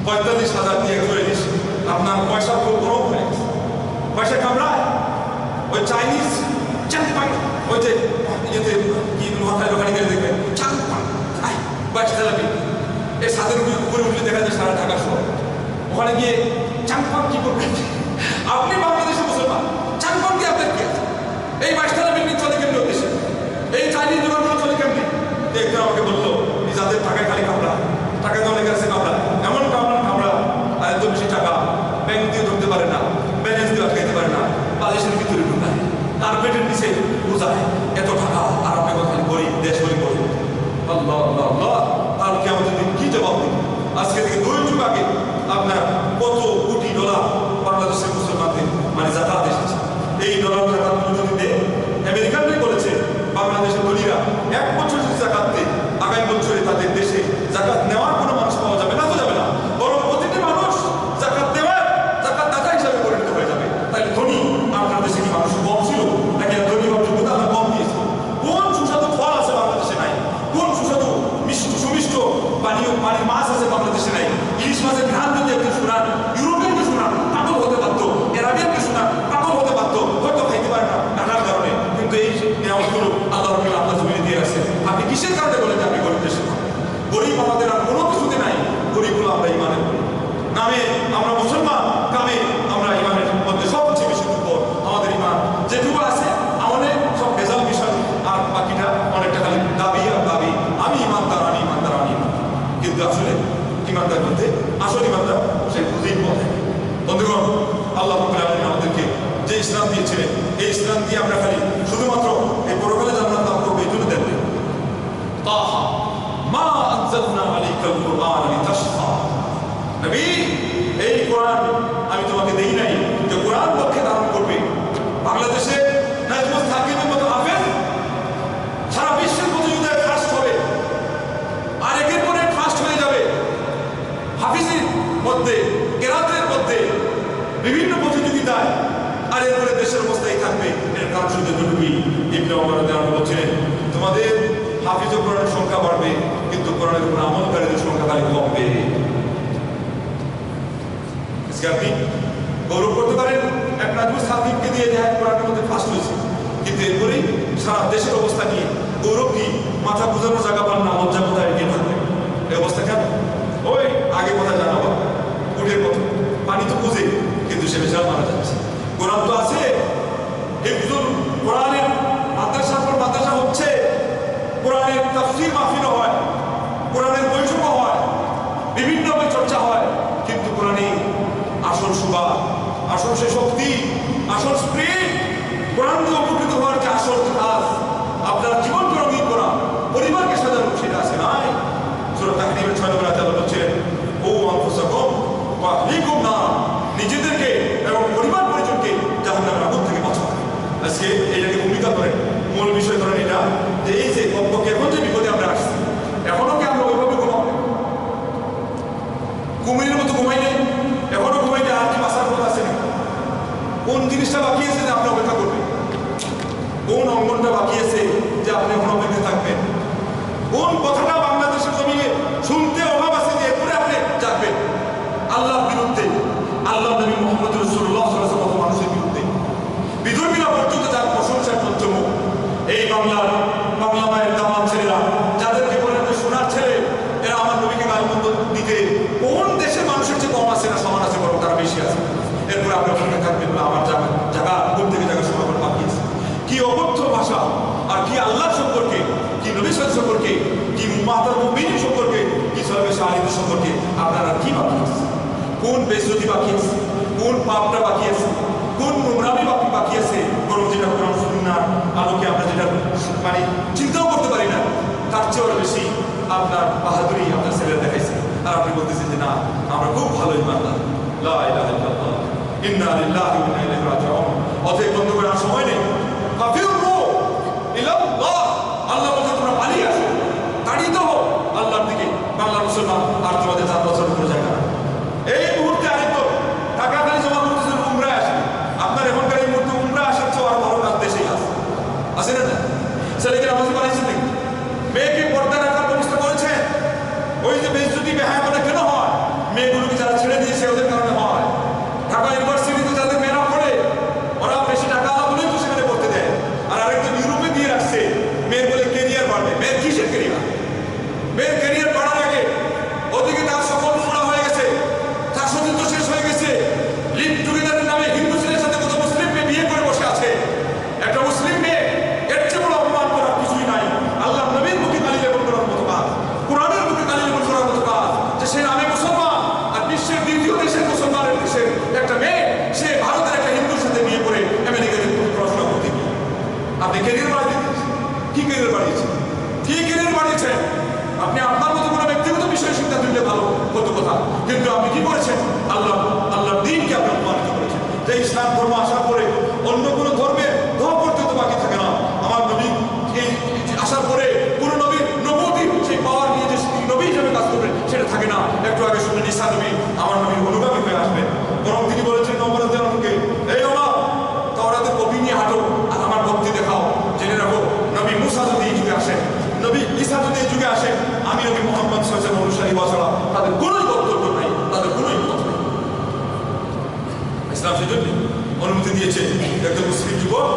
45,000 দিয়ে একজোড়া ইলিশ, আপনার পয়সা খুব বড় হয়ে গেছে, পয়সা কামড়ায়। ওই চাইনিজ চাংপাই, ওই যে ইয়েতে কি মাথায় দোকানে গেলে দেখবেন চাংপাই, বাইশটা লাগবে। এই সাদের উপরে উঠলে দেখা যায় সারা ঢাকা শহর। ওখানে গিয়ে চাংপাক কি করবেন? আপনি বাংলাদেশে মুসলমান, চাংপাক দিয়ে আপনার কি আছে? এই 22তলা বিল্ডিং চলে কেমনি দেশে? এই চাইনিজ দোকানগুলো চলে কেমনি? একজন আমাকে বললো, যাদের টাকায় খালি কামড়া, টাকা তো অনেক আছে কামড়া, এমন কামড়া আর এত বেশি টাকা ব্যাংক দিয়ে ধরতে পারে না, ব্যালেন্স দিয়ে আটকাইতে পারে না, বালিশের ভিতরে ঢুকায়, কার্পেটের নিচে বোঝায় এত টাকা। আর আপনি খালি গরিব, দেশ গরিব গরিব। আল্লাহ আল্লাহ আল্লাহ, কালকে আমাদের দিন কি জবাব দিন? আজকে থেকে 2 যুগ আগে আপনার কত কোটি ডলার বাংলাদেশের মুসলমানদের মানে জাকাত এসেছে। এই ডলার জাকাতগুলো যদি দেয়, আমেরিকানরাই বলেছে বাংলাদেশের ধনীরা 1 বছর যদি জাকাত দেয়, আগামী বছরে তাদের দেশে জাকাত নেওয়ার কোনো মানুষ পাওয়া যাবে না, তো যাবে না, বরং প্রতিটি মানুষ জাকাত দেওয়ার জাকাত দাতা হিসাবে পরিণত হয়ে যাবে। তাই ধনী আপনার দেশে কি মানুষ কম ছিল নাকি ধনী হওয়ার যোগ্যতা আমরা কম দিয়েছি? কোন সুস্বাদু ফল আছে বাংলাদেশে নাই? কোন সুস্বাদু সুমিষ্ট পানীয় মাছ আছে বাংলাদেশে নাই? ইলিশ মাছের ঘ্রাণ যদি একটু শোনান, ইউরোপিয়ানকে শোনান, পাগল হতে পারতো, এরাবিয়ানকে শোনান, পাগল হতে পারতো, হয়তো খাইতে পারে ইসলাম দিয়েছিলেন, এই ইসলাম দিয়ে আমরা খালি শুধুমাত্র এই পরকালে জান্নাত লাভ করবো এই জন্য দেন। তাহা মা আনজালনা আলাইকাল কুরআন লিতাশকা। নবী, এই কোরআন আমি তোমাকে দেই নাই যে কোরআন পক্ষে ধারণ করবে। বাংলাদেশে নাজমুল সাকিবের মতো হাফেজ সারা বিশ্বের প্রতিযোগিতায় ফার্স্ট হবে, আর একের পরে ফার্স্ট হয়ে যাবে। হাফিজের মধ্যে, কেরাতের মধ্যে, বিভিন্ন প্রতিযোগিতায়, আর এরপরে দেশের অবস্থায় থাকবে। এর কারণ শুধু দুটুকুই। ইবনে ওমর রাদিয়াল্লাহু আনহু বলছিলেন, তোমাদের হাফিজ ও কোরআনের সংখ্যা বাড়বে, কিন্তু কোরআনের উপর আমলকারীদের সংখ্যা খালি কমবে। আপনি গৌরব করতে পারেন এক নাজমুল সাকিবকে দিয়ে যে কোরআনের মধ্যে ফার্স্ট হয়েছে, কিন্তু এরপরেই সারা দেশের অবস্থা নিয়ে গৌরব কি মাথা বুঝানোর জায়গা পান না, লজ্জা কোথায় এগিয়ে থাকবে। এই অবস্থা কেন? ওই আগে কথা জানাবো, উঠের কথা পানি তো বুঝে, কিন্তু সে বেশাল মারা যাচ্ছে। কোরআন তো আছে, হিফজুল কোরআনের মাদ্রাসা পর মাদ্রাসা হচ্ছে, কোরআনের তাফসীর মাহফিল হয়, কোরআনের বৈঠক হয়, বিভিন্ন চর্চা হয়, কিন্তু কোরআনে আসল সুবা, আসল সে শক্তি, আসল স্প্রিট, কোরআন দিয়ে উপকৃত হওয়ার যে আসল কাজ, আপনার জীবনকে রঙিন করা, পরিবারকে সাজানো, সেটা আছে নাই। সূরা তাহরিমের 6 নম্বর আয়াতে আল্লাহ বলছেন, ও আনফুসাকুম ওয়া আহলিকুম নার, নিজেদেরকে এবং পরিবার পরিজনকে জাহান্নামের আগুন থেকে বাঁচাও। আজকে এটাকে ভূমিকা করেন, মূল বিষয় ধরেন এটা যে এই যে কমপক্ষে এখন যে বিপদে আমরা আসছি, এখনো কি আমরা ওইভাবে ঘুমাবো? কুমিরের মতো ঘুমাই নেই, এখনো ঘুমাইতে আর কি বাঁচার পথ আছে না? কোন জিনিসটা বাকি আছে যে আপনি অপেক্ষা করবেন? কোন অঙ্গনটা বাকি আছে যে আপনি এখন অপেক্ষা থাকবেন? কোন কথাটা বাংলাদেশের জমিনে শুনতে অভাব আছে যে এরপরে আপনি যাবেন? আল্লাহর বিরুদ্ধে, আল্লাহ নবী মুহাম্মদ রাসূলুল্লাহ সাল্লাল্লাহু আলাইহি ওয়াসাল্লাম মানুষের বিরুদ্ধে, বিধর্মীরা পর্যন্ত যার প্রশংসার পঞ্চমুখ। এই বাংলা মায়ের দামাল ছেলেরা যাদেরকে বলেন যে সোনার ছেলে, এরা আমার নবীকে গালমন্দ দিতে কোন দেশে মানুষের চেয়ে কম আছে না সমান আছে, বরং তারা বেশি আছে। এরপরে আপনি ওখানে থাকবেন না, আমার জায়গা কোন থেকে জায়গা সমাগম বাকি আছে। কি অবদ্ধ ভাষা, আর কি আল্লাহ সম্পর্কে, কি নবী সাল্লাল্লাহু সম্পর্কে, কি উম্মাতুল মুমিনিন সম্পর্কে, কি সাহাবে সাহাবীদের সম্পর্কে আপনারা কি বাকি আছে? কোন বেইজ্জতি বাকি আছে, কোন পাপটা বাকি আছে, কোন নোংরামি বাকি আছে, বরং যেটা কোরআন সুন্নাহর আলোকে আমরা যেটা মানে চিন্তাও করতে পারি না, তার চেয়ে আরো বেশি আপনার বাহাদুরি আপনার ছেলেরা দেখাইছে। আর আপনি বলতেছেন যে না, আমরা খুব ভালো ইমানদার। লা ইলাহা ইল্লাল্লাহ, ইন্না লিল্লাহি ওয়া ইন্না ইলাইহি রাজিউন। অতএব বন্ধ করার সময় নেই। ফাফিরু ইলাল্লাহ, আল্লাহ বলতে তোমরা পালিয়ে আসো, তাড়িত হও আল্লাহর দিকে। বাংলা মুসলমান আর তোমাদের 4 বছর কোনো জায়গা না। এই মুহূর্তে আরেকবার টাকা খালি জমা করতেছেন, উমরায় আসেন। আপনার এখনকার এই মুহূর্তে উমরায় আসার চেয়ে আর বড় কাজ দেশেই আছে না? ছেলেকে নামাজি বানাইছেন নাকি? মেয়েকে পর্দা রাখার ব্যবস্থা করেছেন? ওই যে বেইজ্জতি বেহায়াপনা কেন হয়? মেয়েগুলোকে যারা ছেড়ে দিয়েছে ওদের কারণে হয়। ঢাকা ইউনিভার্সিটিতে যাদের মেয়েরা পড়ে, ওরা বেশি টাকা বলেই তো সেখানে পড়তে দেয়। আর আরেকজন ইউরোপে দিয়ে রাখছে, মেয়ের বলে কেরিয়ার বাড়বে। মেয়ের কিসের কেরিয়ার? মেয়ের কেরিয়ার বাড়ার আগে ওদিকে তার সকল নোংরা হয়ে গেছে, তার সতীত্ব শেষ হয়ে গেছে। লিভ টুগেদারের নামে হিন্দু ছেলের সাথে কত মুসলিম মেয়ে বিয়ে করে বসে আছে। একটা মুসলিম মেয়ে, এর চেয়ে বড় অপমান করার কিছুই নাই। আল্লাহ নবীর মুখে গালি লেপন করার মতো কাজ, কোরআনের মুখে গালি লেপন করার মতো কাজ, যে সে নামে মুসলমান আর বিশ্বের দ্বিতীয় দেশের মুসলমানের দেশের একটা মেয়ে, সে ভারতের একটা হিন্দুর সাথে বিয়ে করে আমেরিকাতে পড়াশোনা করতে গিয়ে আপনি কেরিয়ার বাড়িয়ে দিয়েছেন। কি কেরিয়ার বাড়িয়েছেন? কি কেরিয়ার বাড়িয়েছেন? আপনি আপনার মতো কোনো ব্যক্তিগত বিষয়ে চিন্তা দিলে ভালো হতো কথা, কিন্তু আপনি কি করেছেন? আল্লাহর দ্বীনকে আপনি অপমানিত করেছেন। যে ইসলাম ধর্ম আসার পরে অন্য কোনো ধর্মের ধর্ম করতে তো বাকি থাকে না। আমার নবী এই আসার পরে কোনো নবীর নবুয়তির সেই পাওয়ার নিয়ে যে নবী হিসেবে কাজ করবেন সেটা থাকে না। একটু আগে শুনলেন ঈসা নবী আমার নবীর অনুগামী হয়ে আসবেন, বরং তিনি বলেছেন ওমরকে, এই ওমর, তাওরাতের কপি নিয়ে হাঁটো আর আমার ভক্তি দেখাও। জেনে রাখো, নবী মুসা যদি এই যুগে আসেন, নবী ঈসা যদি এই যুগে আসেন, আমি নবী মুহাম্মদ সাল্লাল্লাহু আলাইহি ওয়াসাল্লাম অনুসারী ছাড়া তাদের কোনোই বক্তব্য নাই, তাদের কোনোই পথ নেই। ইসলাম সেজন্য অনুমতি দিয়েছে একজন মুসলিম যুবক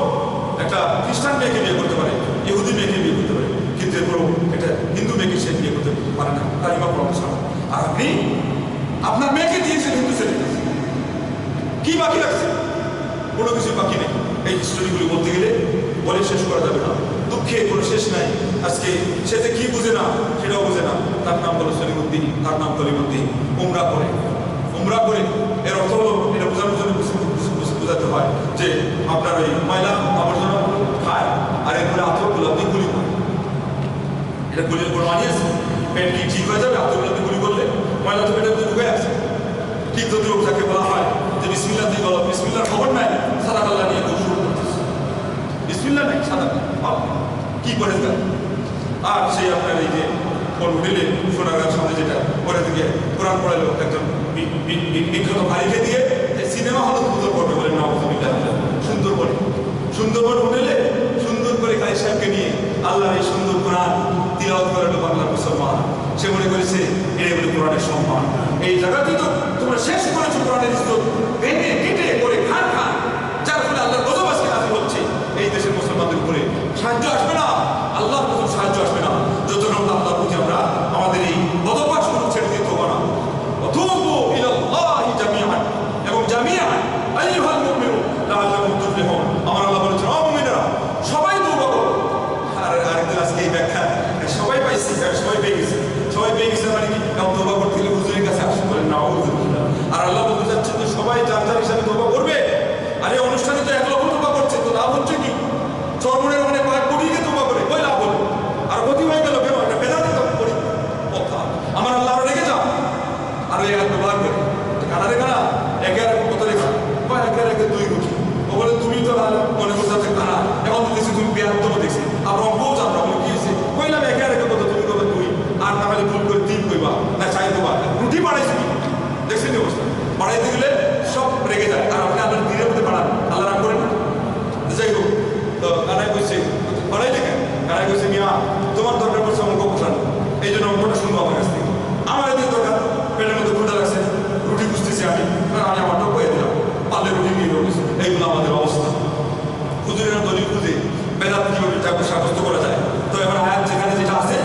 একটা খ্রিস্টান মেয়েকে বিয়ে করতে পারে, ইহুদি মেয়েকে বিয়ে করতে পারে, কিন্তু এরপরও একটা হিন্দু মেয়েকে সে বিয়ে করতে পারে না, তার ইমা পড়ানো ছাড়া। আর আপনি আপনার মেয়েকে দিয়েছেন হিন্দু ছেলে, কি বাকি রাখছে? কোনো কিছু বাকি নেই। এই স্টোরিগুলি বলতে গেলে বলে শেষ করা যাবে না। দুঃখে কোনো শেষ নাই। আজকে সে যে কি বুঝে না সেটাও বুঝে না। তার নাম হলো সলিমুদ্দিন, তার নাম কলিমুদ্দিন। উমরা করে এর অর্থ হলো এটা বোঝানোর জন্য বোঝাতে হয় যে ওই ময়লা আবর্জনা খায়, আর এরপরে আতরগুলো আপনি গুলি করেন। এটা গুলির কোনো মানিয়েছে? পেট কি ঠিক হয়ে যাবে আতরগুলো আপনি গুলি করলে? ময়লা তো পেটের মধ্যে ঢুকে আছে। ঠিক যদি যাকে বলা হয় যে বিসমিল্লাহ দিয়ে বলো, বিসমিল্লাহর খবর নাই, সাদা কাল্লা নিয়ে শুরু করতেছে, বিসমিল্লাহ নাই সাদা কি করে দেন? আর সেই আপনার এই যে কোন হোটেলে সোনাগার সামনে যেটা পরে থেকে কোরআন পড়ালো একজন বিখ্যাত ভাইকে দিয়ে সিনেমা হলে সুন্দর করবে বলে নওয়াজুবিল্লাহ, সুন্দরবন হোটেলে সুন্দর করে কালী সাহেবকে নিয়ে আল্লাহ এই সুন্দর কোরআন তিলাওয়াত করালো বাংলার মুসলমান। সে মনে করেছে এই বলে কোরআনের সম্মান। এই জায়গাতেই তো তোমরা শেষ করেছো কোরআনের ইজ্জত, ভেঙে কেটে করে খান, যার ফলে আল্লাহর গজব আজকে নাযিল হচ্ছে এই দেশের মুসলমানদের উপরে। সাহায্য আসবে না, আল্লাহর প্রথম সাহায্য আসবে না যতক্ষণ আল্লাহর প্রতি আমরা আমাদের এই বদভ্যাসগুলো ছেড়ে দিতে পারবো না। ওয়াতুবু ইলাল্লাহি জামিআন, এবং জামিআন আইয়ুহাল মুমিনুন লাআল্লাকুম তুফলিহুন। আমার আল্লাহ বলেছেন ও মুমিনরা সবাই তওবা করো। আর আরেকদিন আজকে এই ব্যাখ্যা সবাই পাইছি, সবাই পেয়ে গেছে, সবাই পেয়ে গেছে মানে কি তওবা করতে গেলে হুজুরের কাছে আসুন বলেন নাউযুবিল্লাহ। আর আল্লাহ বলতে চাচ্ছেন যে সবাই যার যার হিসাবে তওবা করবে। আর এই অনুষ্ঠানে তো 1 লক্ষ তওবা করছে, তো লাভ হচ্ছে কি? চরমনের মানে 5 কোটি কে তওবা করে কই লাভ হলো? আর ক্ষতি হয়ে গেল কেন? এটা বেদাতে তো করি কথা। আমার আল্লাহ রেখে যাও আর এই এক ব্যবহার করে কানারে কানা একে আর কত রেখা বা একে আর একে 2 কোটি। ও বলে তুমি তো মনে করতে আছে কানা, এখন তো দেখছি তুমি বিয়ার তো দেখছি আর রঙ্গও জানবা বলে কি হয়েছে? কইলাম একে আর একে কত, তুমি কত 2, আর না হলে ভুল করে 3 কইবা না 4 দেবা। রুটি বাড়াইছি দেখছেন অবস্থা, বাড়াইতে গেলে সব রেগে যায়। আর আপনি আপনার দিনের মধ্যে বাড়ান, আল্লাহ রাগ করেন না। যাই হোক, তো কানায় কইছে বাড়াই দেখেন, কানায় কইছে মিয়া তোমার দরকার পড়ছে অঙ্ক বসানো, এই জন্য অঙ্কটা শুনবো আমার কাছ থেকে। আমার এদিকে দরকার, পেটের মধ্যে ক্ষুধা লাগছে, রুটি খুঁজতেছি আমি আমারটাও কয়ে দিলাম, পারলে রুটি নিয়ে রয়েছে। এইগুলো আমাদের অবস্থা। হুজুরের দলিল খুঁজে বেদাত কিভাবে সাব্যস্ত করা যায়। তো এবার আয়াত যেখানে যেটা আছে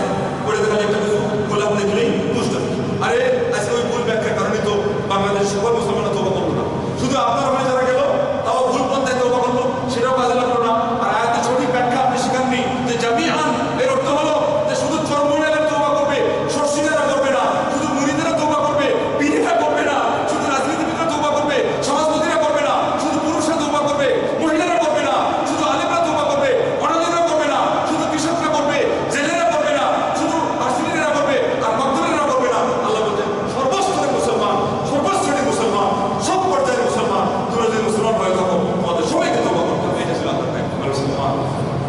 ওটা দেখা একটা কিছু গোলাপ দেখলেই বুঝতে হবে। আরে আজকে ওই ভুল ব্যাখ্যার কারণে তো বাংলাদেশ সকল মুসলমানরা তওবা করলো না, শুধু আপনার হয়ে যারা গেল তাও ভুল পন্থায় তওবা করলো, সেটাও কাজে লাগলো না। আর আয়াতের সঠিক ব্যাখ্যা আপনি শিখাননি যে জামিআন এর অর্থ হলো যে শুধু চরমনেরা তওবা করবে, শর্ষিদেরা করবে না, শুধু মুরিদেরা তওবা করবে, পীরেরা করবে না, শুধু রাজনীতিবিদরা তওবা করবে, সমাজপতিরা করবে না, শুধু পুরুষরা তওবা করবে, মহিলারা করবে না, শুধু আলেমরা তওবা করবে, অনালেমরা করবে না, শুধু কৃষকরা করবে, জেলেরা করবে না, শুধু আশ্রিতেরা করবে, আর মক্তবেরা করবে না। আল্লাহ বলছেন সর্বস্তরের মুসলমান, সর্বশ্রেণীর মুসলমান, সব পর্যায়ের মুসলমান, তোমরা যদি মুসলমান হয়ে থাকো তোমাদের সবাইকে তওবা করতে হবে। এটা ছিল আল্লাহর মুসলমান।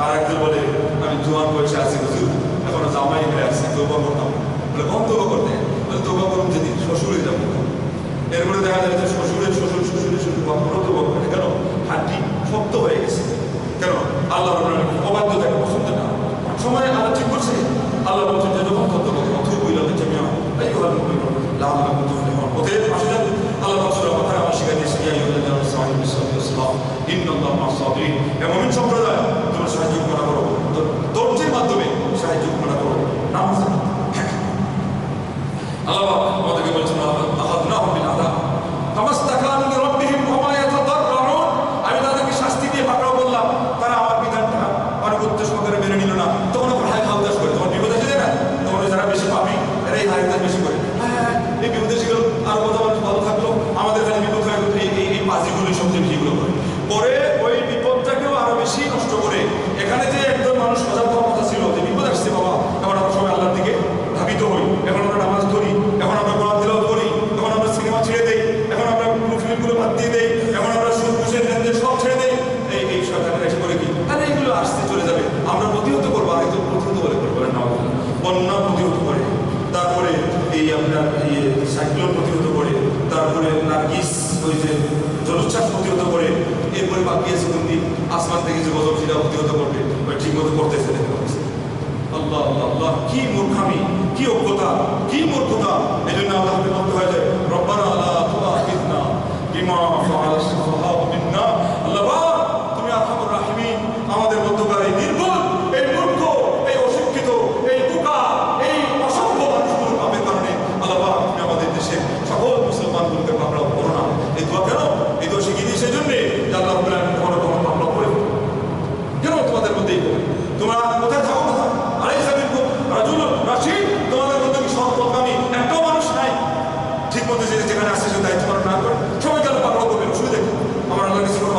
আর একজন বলে আমি জোয়ান বয়সে আছি হুজুর, এখনো জামাই হয়ে আসছি, তওবা করতাম। বলে কম তওবা করতে? বলে তওবা করুন যেদিন শ্বশুরে যাবো। এরপরে দেখা যায় যে শ্বশুরের শ্বশুর কখনো তওবা করে কেন? হাড্ডি শক্ত হয়ে গেছে কেন? আল্লাহ অবাধ্যতাকে পছন্দ না। সময় আল্লাহ ঠিক করছে, আল্লাহ বলছেন যে যখন তত অথই বইলাম জামিয়া তাই কথা লাভ ওদের পাশে যান। আল্লাহ রাসূলের কথা আমার শিখাই দিয়েছে এমন সম্প্রদায় তোমরা সাহায্য করা করো, ধৈর্যের মাধ্যমে সাহায্য করা করো। নামাজ আল্লাহ আমাদেরকে বলছেন আহাদনাহুম বিল আযাব ফামাস্তাকানু লিরাব্বিহিম ওয়া মা ইয়াতাদাররুন। আমি তাদেরকে শাস্তি দিয়ে পাকড়াও বললাম, তারা আমার বিধানটা আনুগত্য সহকারে মেনে নিল না। তখন ওপর হাই খাওয়া করে, তখন বিপদ এসে যায় না, তখন যারা বেশি পাবি এরা এই হাইটা বেশি করে। হ্যাঁ এই বিপদ এসে গেল, আর কত মানুষ ভালো থাকলো, আমাদের খালি বিপদ হয়ে গেল। এই পাজিগুলো সবচেয়ে বেশিগুলো করে পরে ওই বিপদটাকেও আরো বেশি নষ্ট করে। এখানে যে একজন মানুষ সজাগ হওয়ার কথা ছিল যে বিপদ আসছে বাবা, এখন আমরা সবাই আল্লাহর দিকে ধাবিত হই, এখন আমরা নামাজ ধরি, এখন আমরা কোরআন তিলাওয়াত করি, এখন আমরা সিনেমা ছেড়ে দেই, এখন আমরা ফিল্মগুলো বাদ দিয়ে দেই, এখন আমরা সুদ ঘুষের লেনদেন সব ছেড়ে দেই। এই সরকারের এসে করে কি আরে এইগুলো আসতে চলে যাবে, আমরা প্রতিহত করবো। আর একজন প্রতিহত বলে করবো না, বন্যা প্রতিহত করে, তারপরে এই আপনার সাইক্লোন প্রতিহত করে, তারপরে নার্গিস ওই যে জলোচ্ছ্বাস প্রতিহত করে, এরপরে বাকি আছে কোন দিন আসমান থেকে যে গজব সেটা প্রতিহত করবে, ঠিক মতো করতেছে। আল্লাহ আল্লাহ আল্লাহ, কি মূর্খামি, কি অজ্ঞতা, কি মূর্খতা। এই জন্য আল্লাহকে বলতে হয় যে রব্বানা লা তুআখিযনা বিমা ফাআলা সুফাহাউ মিন্না। আল্লাহ তুমি আরহামুর রাহিমিন, আমাদের মধ্যকার এই নির্ভুল, এই মূর্খ, এই অশিক্ষিত, এই বোকা, এই অসভ্য মানুষগুলোর পাপের কারণে আল্লাহ তুমি আমাদের দেশের সকল মুসলমানগুলোকে পাকড়াও করো না। এই দোয়া কেন? এই দোয়া শিখিয়ে দিই সেই জন্যে যে আল্লাহ রাব্বুল আলামিন কখনো কখনো পাকড়াও করে কেন তোমাদের মধ্যেই করে। তোমরা কোথায় থাকো কথা আলাইসা মিনকুম রাজুলুন রাশীদ, তোমাদের মধ্যে কি সৎপথগামী একটাও মানুষ নাই? ঠিক মতো যেখানে আসছে সে দায়িত্ব পালন না করে সবাই কেন পাকড়াও করবে? অসুবিধা কি? আমার আল্লাহর কাছে কোনো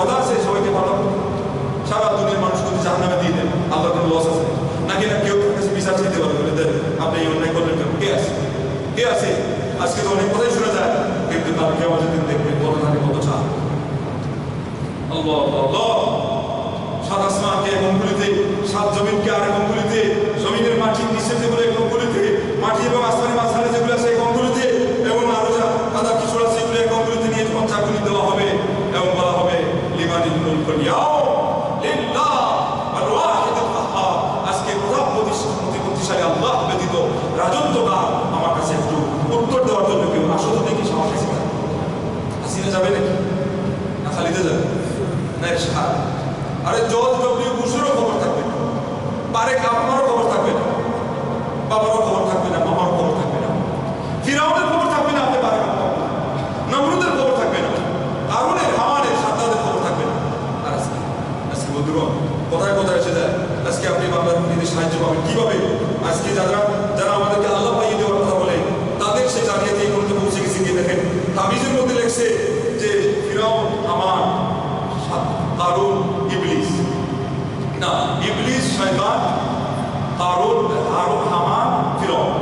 আল্লাহ আল্লাহ, সাত আসমানকে এক অঙ্গুলিতে, সাত জমিনকে আরেক অঙ্গুলিতে, জমিনের মাটির নিচে যেগুলো এক অঙ্গুলিতে, মাটি এবং আসমানের মাঝখানে যেগুলো আছে এক অঙ্গুলিতে, এবং আরো যা কাদা কিছু আছে এগুলো এক অঙ্গুলিতে নিয়ে যখন চাকুনি দেওয়া হবে এবং বলা হবে লিমানিল মুলকুল ইয়াউম লিল্লাহ আল ওয়াহিদুল কাহ্হার, আজকে প্রতিশালী আল্লাহ ব্যতীত রাজত্বকার আমার কাছে একটু উত্তর দেওয়ার জন্য কেউ আসো তো দেখি সাহস আছে না? হাসিনা যাবে নাকি না খালিদে যাবে না এরশাদ? আরে জর্জ ডব্লিউ বুশেরও খবর থাকবে না, বারেক ওবামারও খবর থাকবে না, বাবারও খবর থাকবে না, মামারও খবর থাকবে না, ফিরাউনের খবর থাকবে না, আপনি বারেক নমরুদের খবর থাকবে না, কারুনের হামানের সাদ্দাদের খবর থাকবে না। আর আজকে বন্ধুগণ কোথায় কোথায় এসে যায়, আজকে আপনি বাংলার নিজের সাহায্য পাবেন কিভাবে? আজকে যারা যারা আমাদেরকে আল্লাহ পাইয়ে দেওয়ার কথা বলে তাদের সে জালিয়াতি এই পর্যন্ত পৌঁছে গেছে। গিয়ে দেখেন তাবিজের মধ্যে লেখছে যে ফিরাউন হামান কারুন ইবলিস, না ইবলিস শয়তান, কারুন হামান ফিরাউন,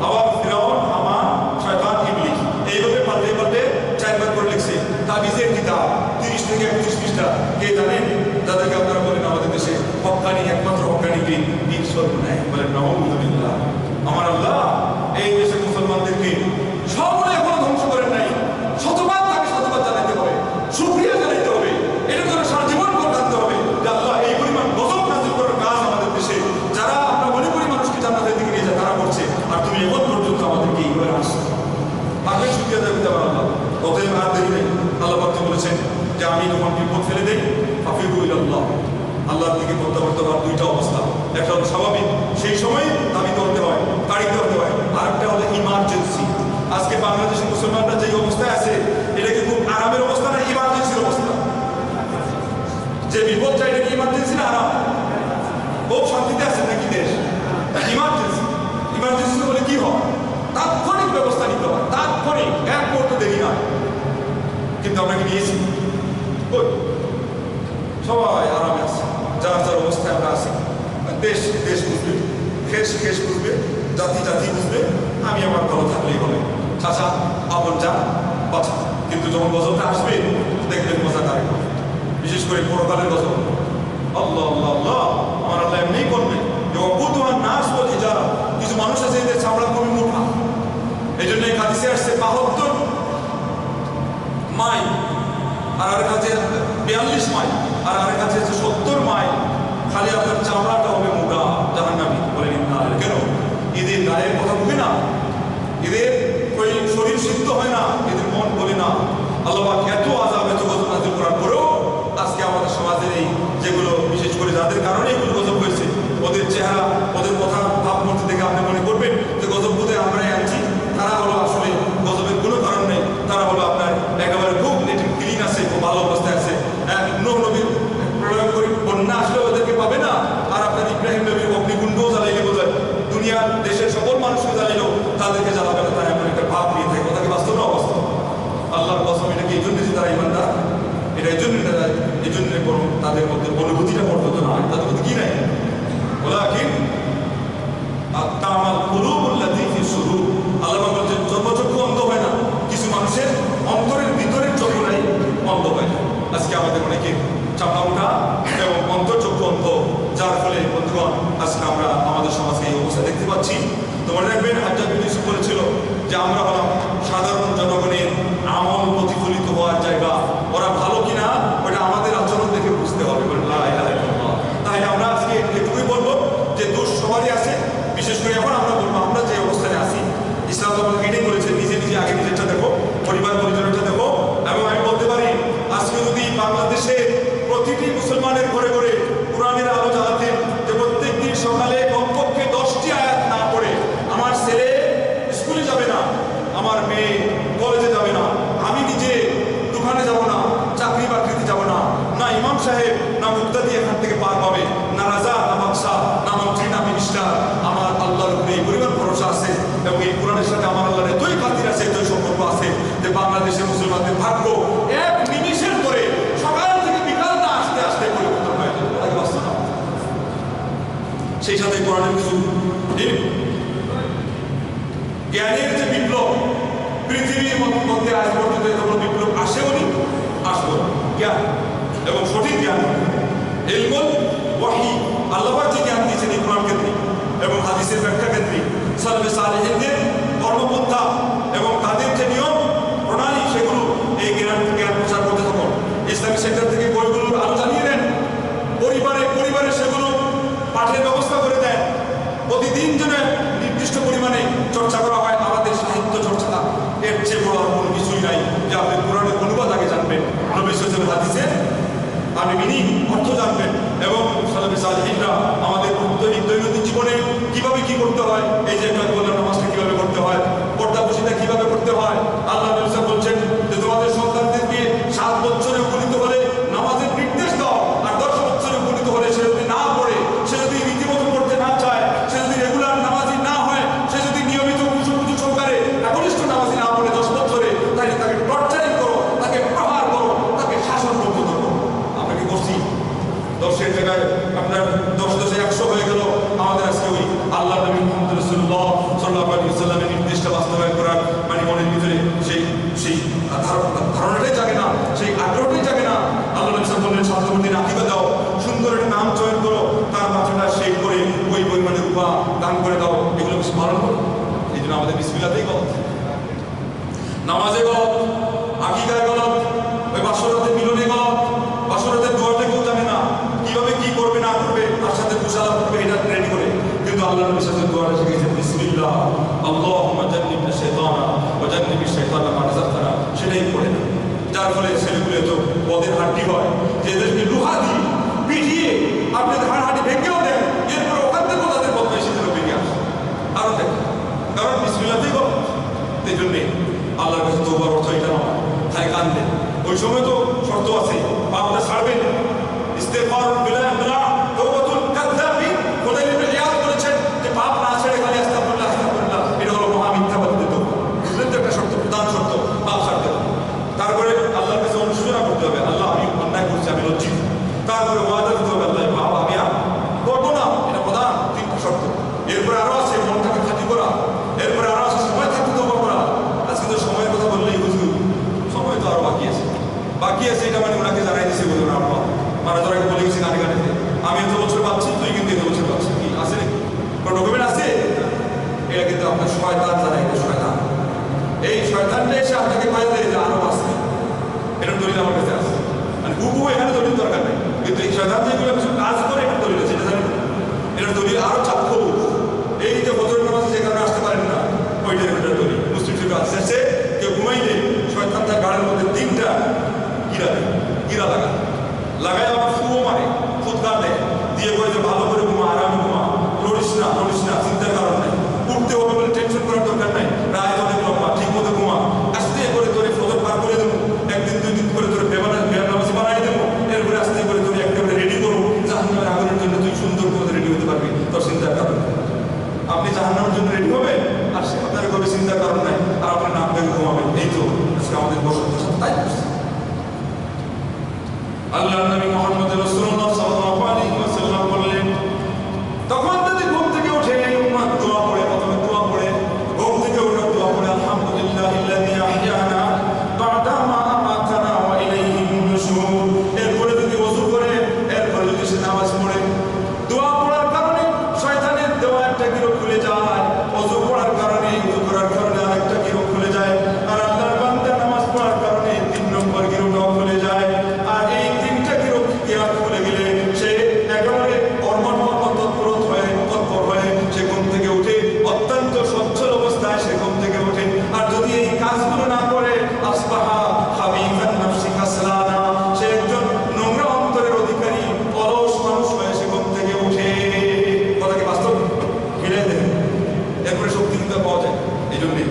আবার ফিরাউন হামান শয়তান ইবলিস, এইভাবে পাল্টে পাল্টে চারবার করে লিখছে তাবিজের কিতাব 30 থেকে 31 পৃষ্ঠা। কে জানেন? যাদেরকে আপনারা বলেন আমাদের দেশে হক্কানি, একমাত্র হক্কানি কে দিন সর্বনায় বলেন নাউযুবিল্লাহ। আমার আল্লাহ এই দেশের মুসলমানদেরকে সবগুলো এখনো ধ্বংস করেন নাই, শতবার তাকে শতবার জানাতে হবে, শুকরিয়া জানাতে হবে, এটা জন্য সারা জীবন করতে হবে যে আল্লাহ এই পরিমাণ গজব নাযিল করার কাজ আমাদের দেশে যারা আমরা মনে করি মানুষকে জান্নাতের দিকে নিয়ে যায় তারা করছে, আর তুমি এখন পর্যন্ত আমাদেরকে এইভাবে আসছো। পারবেন শুকরিয়া জানাতে আমার আল্লাহ? অতএব আর দেরি নেই, আল্লাহ পাক বলেছেন যে আমি তোমার বিপদ ফেলে দেই, ফাফিরু ইলাল্লাহ, আল্লাহর দিকে প্রত্যাবর্তন হওয়ার দুইটা অবস্থা, একটা হলো স্বাভাবিক, সেই সময় দাবি করতে হয়, তাড়িয়ে করতে হয়, আর একটা হলো ইমার্জেন্সি। আজকে বাংলাদেশের মুসলমানরা যে অবস্থায় আছে এটা কি খুব আরামের অবস্থা না ইমার্জেন্সির অবস্থা? যে বিপদটা এটা কি ইমার্জেন্সি না আরাম? খুব শান্তিতে আছে নাকি দেশ? ইমার্জেন্সি। ইমার্জেন্সি বলে কি হয়? তাৎক্ষণিক ব্যবস্থা নিতে হয়, তাৎক্ষণিক, এক মুহূর্ত দেরি না। কিন্তু আমরা কি নিয়েছি? সবাই আরামে আছে, যার যার অবস্থায় আমরা আছি। দেশ দেশ বুঝবে, খেস বুঝবে, জাতি বুঝবে, আমি আমার ভালো থাকলেই হবে, চাচা আপন যা বাঁচা। কিন্তু যখন গজবটা আসবে দেখবেন মজা তারে হবে, বিশেষ করে পরকালের গজব। আল্লাহ আল্লাহ আল্লাহ, আমার আল্লাহ এমনি করবে যে অকুতুহান নাস বলে যারা কিছু মানুষ আছে এদের চামড়া খুবই মোটা, এই জন্য এই হাদিসে আসছে 72 মাইল, আর আরেক কাছে 42 মাইল, আর আরেক কাছে 70 মাইল, খালি আপনার চামড়াটা হবে মোটা, জাহান্নামী বলেন না। কেন? এদের গায়ের কথা বলে না, এদের ওই শরীর সিদ্ধ হয় না, এদের মন বলে না। আল্লাহ পাক এত আযাব এত গজব নাযিল করার পরেও আজকে আমাদের সমাজের এই যেগুলো বিশেষ করে যাদের কারণে এগুলো গজব হয়েছে, ওদের চেহারা, ওদের কথা ভাবমূর্তি দেখে আপনি মনে করবেন যে গজব বোধহয় আমরাই আনছি। তারা হলো আসলে গজবের কোনো কারণ নেই, তারা হলো আপনার একেবারে খুব ক্লিন আছে, খুব ভালো অবস্থায় আছে। নূহ নবীর প্রলয় করি বন্যা আসলে ওদেরকে পাবে না, আর আপনার ইব্রাহিম নবীর অগ্নিকুণ্ডও জ্বালাইলে বোধ হয় দুনিয়ার দেশের সকল মানুষকে জ্বালাইলেও তাদেরকে জ্বালাবে না, তারা এমন একটা ভাব নিয়ে থাকে। কথা কি বাস্তব না অবাস্তব? আল্লাহর কসম, এটা কি এই জন্য যে তারা ইমানদার? এটা এই জন্য বরং তাদের মধ্যে অনুভূতিটা পর্যন্ত না হয়, তাদের মধ্যে কি নাই বলা কি তামাল কুলুবুল্লাতী ফি সুদূর। আল্লাহ বলেন জন্মচক্ষু অন্ধ হয় না, কিছু মানুষের অন্তরের ভিতরের চক্ষুটাই অন্ধ হয় না। আজকে আমাদের অনেকে চামড়া মোটা এবং অন্তর্চক্ষু অন্ধ, যার ফলে বন্ধুগণ আজকে আমরা আমাদের সমাজকে এই অবস্থা দেখতে পাচ্ছি। তো মনে রাখবেন হাজ্জাজ বিন ইউসুফ বলেছিল যে আমরা হলাম সাধারণ জনগণের আমল প্রতিফলিত হওয়ার জায়গা, ওরা ভালো কিনা ওটা আমাদের আচরণ দেখে বুঝতে হবে। তাই আমরা আজকে এটুকুই বলবো যে দোষ সবারই আছে, বিশেষ করে এখন আমরা বলবো আমরা যে অবস্থানে আছি, ইসলাম আমাদেরকে এটাই বলেছে নিজে আগে নিজেরটা দেখো, পরিবার পরিজনটা দেখো। এবং আমি বলতে পারি আজকে যদি বাংলাদেশে প্রতিটি মুসলমানের ঘরে ঘরে কোরআনের আলো জ্বালাতেন, যে প্রত্যেক দিন সকালে কমপক্ষে 10টি আয়াত না পড়ে আমার ছেলে স্কুলে যাবে না, আমার মেয়ে কলেজে যাবে না, আমি নিজে দোকানে যাব না, চাকরি বাকরিতে যাব না, না ইমাম সাহেব না মুক্তাদি এখান থেকে পার পাবে, না রাজা না বাদশা না মন্ত্রী না মিনিস্টার, আমার আল্লাহর উপরে এই পরিমাণ ভরসা আছে এবং এই কোরআনের সাথে আমার আল্লাহর এতই খাতির আছে, এতই সম্পর্ক আছে যে বাংলাদেশের মুসলমানদের ভাগ্য এক নিমিষের করে সকাল থেকে বিকাল না আসতে আসতে পরিবর্তন হয়ে যাবে। সেই সাথে কোরআনের কিছু জ্ঞানের যে বিপ্লব পৃথিবীর মধ্যে আজ পর্যন্ত এত বড় বিপ্লব আসেও নি, আসবো জ্ঞান এবং সঠিক নবীর হাদিসের আপনি মিনিং অর্থ জানবেন এবং সালাফে সালেহিনরা আমাদের দৈনন্দিন জীবনে কিভাবে কি করতে হয়, এই যে একটা বললাম নামাজটা কিভাবে করতে হয়, পর্দাপসিটা কিভাবে করতে হয়। আল্লাহ নবী সাল্লাল্লাহু আলাইহি ওয়াসাল্লাম বলছেন যে তোমাদের সন্তানদেরকে 7 বছরে উপনীত হলে নামাজের নির্দেশ দাও, আর 10 বছরে উপনীত হলে সে যদি না পড়ে, সে যদি রীতিমতো পড়তে না চায়, সে যদি রেগুলার নামাজি না হয়, সে যদি নিয়মিত কুশল সহকারে একনিষ্ঠ নামাজি না পড়ে 10 বছরে, তাহলে তাকে টর্চারিং করো, তাকে প্রহার করো, তাকে শাসন করতে করো। আমরা কি করছি? 10-এর জায়গায় আপনার 10 100 হয়ে গেল। আমাদের আজকে ওই আল্লাহ নবী মুহাম্মদ রাসূলুল্লাহ সাল্লাল্লাহু আলাইহি ওয়াসাল্লামের নির্দেশটা বাস্তবায়ন করার মানে মনের ভিতরে সেই ধারণাটাই জাগে না, সেই আগ্রহটাই জাগে না। আল্লাহ নবী সাল্লাল্লাহু আলাইহি ওয়াসাল্লাম ছাত্রদের আকিদা দাও, সুন্দর একটা নাম চয়ন করো, তার মাথাটা শেভ করে ওই পরিমাণে রূপা দান করে দাও, এগুলো বেশি পালন করো। এই জন্য আমাদের বিসমিল্লাহতেই গলত, নামাজে গলত, আকিদায় গলত, ওই বাসরাতে মিলনে গলত, বাসরাতে দোয়াটা কেউ জানে না কিভাবে কি করবে না করবে, তার সাথে কুশালা করবে এটা রেডি করে। কিন্তু আল্লাহ নবী সাল্লাল্লাহু আলাইহি ওয়াসাল্লাম দোয়াটা শিখিয়েছেন বিসমিল্লাহ আল্লাহুম্মা জান্নিবনা শাইতানা ওয়া জান্নিবিশ শাইতানা মা রাযাকতানা, সেটাই পড়ে না। যার ফলে ছেলেগুলো তো পদের হাড্ডি হয়, যে এদেরকে লোহা দিয়ে পিটিয়ে আপনাদের হাড় ভেঙেও দেন, এরপরে ওখান থেকে তাদের বদমাইশি যেন বেরিয়ে আসে আরো দেখ, কারণ বিসমিল্লাহতেই গলত। এই জন্যে আল্লাহর কাছে তওবার অর্থ এটা নয় তাই কাঁদলেন। ওই সময় তো শর্ত আছে, পাপটা ছাড়বেন, ইস্তেগফার বিলা তাওবাতুল কাযযাবিন। খোদাই ইবনে ইয়াদ বলেছেন যে পাপ না ছেড়ে খালি আস্তাগফিরুল্লাহ আস্তাগফিরুল্লাহ, এটা হলো মহা মিথ্যাবাদীদের তওবা। বুঝলেন তো, একটা শর্ত, প্রধান শর্ত পাপ ছাড়তে হবে। তারপরে আল্লাহর কাছে অনুশোচনা করতে হবে, আল্লাহ আমি অন্যায় করছি, আমি লজ্জিত। তারপরে ওয়াদা দিতে হবে, আল্লাহ পাপ আমি আর করবো না, এটা প্রধান 3টা শর্ত। এরপরে আরো আছে মনটাকে খাঁটি করা, এরপরে আরো আছে সময় থাকতে তওবা করা। আজকে তো সময়ের কথা বললেই হুজুর, সময় তো আরো বাকি আছে, বাকি আছে, এটা মানে ওনাকে জানাই দিয়েছে হুজুর। আমরা মানে তোরা বলে গেছি গানে গানেতে, আমি এত বছর পাচ্ছি, তুই কিন্তু এত বছর পাচ্ছি, কি আছে নাকি কোনো ডকুমেন্ট আছে? এটা কিন্তু আপনার শয়তান জানাই, শয়তান। এই শয়তানটা এসে আপনাকে কয়ে দেয় যে আরো আছে, এটার দলিল আমার কাছে আছে। মানে হুকু এখানে দলিল দরকার নেই, কিন্তু এই শয়তান যেগুলো কিছু কাজ করে এটা দলিল আছে, এটা জানেন, এটার দলিল আরো চাক্ষু। এই যে বছর নামাজে যে কারণে আসতে পারেন না, ওইটার এটার দলিল মুসলিম শরীফে আসছে, কেউ ঘুমাইলে শয়তান তার গাড়ির মধ্যে 3টা গিরা লাগায় আবার ফুও মারে, ফুৎকার দেয়, দিয়ে বলে যে ভালো করে ঘুমা, আরামে ঘুমা, লড়িস না, চিন্তার কারণ নাই, উঠতে হবে বলে টেনশন করার দরকার নাই, রায় অনেক লম্বা, ঠিক মতো ঘুমা, আস্তে করে তোরে ফজর পার করে দেবো, 1 দিন 2 দিন করে তোরে বেনামাজি বানাই দেবো, এরপরে আস্তে করে তোরে একেবারে রেডি করবো জাহান্নামের আগুনের জন্য, তুই সুন্দর করে রেডি হতে পারবি, তোর চিন্তার কারণ। আপনি জাহান্নামের জন্য রেডি হবেন আর সে আপনার কোনো চিন্তার কারণ নাই, আর আপনি নাম করে ঘুমাবেন। এই তো আজকে আমাদের বসন্তের সাথে তাই করছে। আল্লাহ নবী মুহাম্মদ রাসূলুল্লাহ সাল্লাল্লাহু আলাইহি ওয়াসাল্লাম বললেন, তখন যদি ঘুম থেকে উঠে উম্মত দোয়া পড়ে, প্রথমে দোয়া পড়ে, ঘুম থেকে উঠে দোয়া পড়ে আলহামদুলিল্লাহিল্লাযী আহইয়ানা বা'দা মা আমাতানা ওয়া ইলাইহিন নুশুর। এরপরে যদি ওযু করে, এরপরে যদি সে নামাজ পড়ে, দোয়া পড়ার কারণে শয়তানের দেওয়া একটা গিরো খুলে যায়, ওযু পড়ার কারণে, ওযু করার কারণে আরেকটা গিরো খুলে যায়, আর আল্লাহর বান্দা নামাজ পড়ার কারণে 3 নম্বর গিরোটাও খুলে যায়। আর এই 3টা গিরো খুলে গেলে সে একেবারে তৎপর হয়ে সে ঘুম থেকে উঠে অত্যন্ত সচ্ছল অবস্থায় সে ঘুম থেকে ওঠে। আর যদি এই কাজগুলো না করে আসবাহা হাবিবান নাফসি কাসলানা, সে একজন নোংরা অন্তরের অধিকারী, অলস মানুষ হয়ে সে ঘুম থেকে উঠে। কথাকে বাস্তব মিলাই দেন, এরপরে শক্তি কিন্তু পাওয়া যায়। এই জন্যে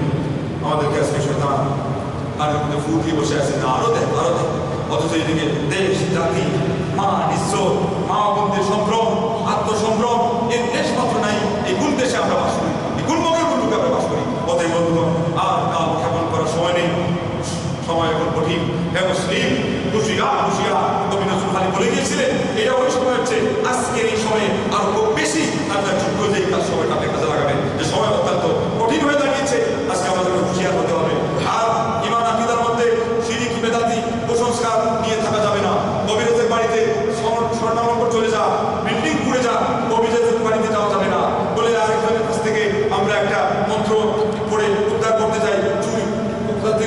আমাদেরকে আজকে শয়তান আর মধ্যে ফু দিয়ে বসে আছে, না আরো দেখ, অথচ এদিকে দেশ জাতি মা নিঃস্ব মা বোনদের সম্ভ্রম, আত্মসম্ভ্রম, এর দেশ মাত্র নাই। এই কোন দেশে আমরা বাস করি, এই কোন মগের কোন লোকে আমরা বাস করি? অতএব বন্ধুগণ, আর কাল ক্ষেপণ করার সময় নেই, সময় এখন কঠিন। হে মুসলিম, খুশিয়া কবি নজরুল খালি বলে গিয়েছিলেন, এটা ওই সময় হচ্ছে আজকের এই সময়ে আরো খুব বেশি আপনার যোগ্য যে কাজ সময়টা আপনি কাজে লাগাবেন, যে সময় অত্যন্ত কঠিন হয়ে দাঁড়িয়েছে। আজকে আমাদেরকে হুঁশিয়ার হতে হবে। আর ইমান আকিদার মধ্যে শিরিক বেদাতি কুসংস্কার নিয়ে থাকা যাবে না। কবিরাজের বাড়িতে স্বর্ণালঙ্কর চলে যা, বিল্ডিং পুড়ে যা, কবিরাজের বাড়িতে যাওয়া যাবে না বলে আরেকজনের কাছ থেকে আমরা একটা মন্ত্র পড়ে উদ্ধার করতে যাই,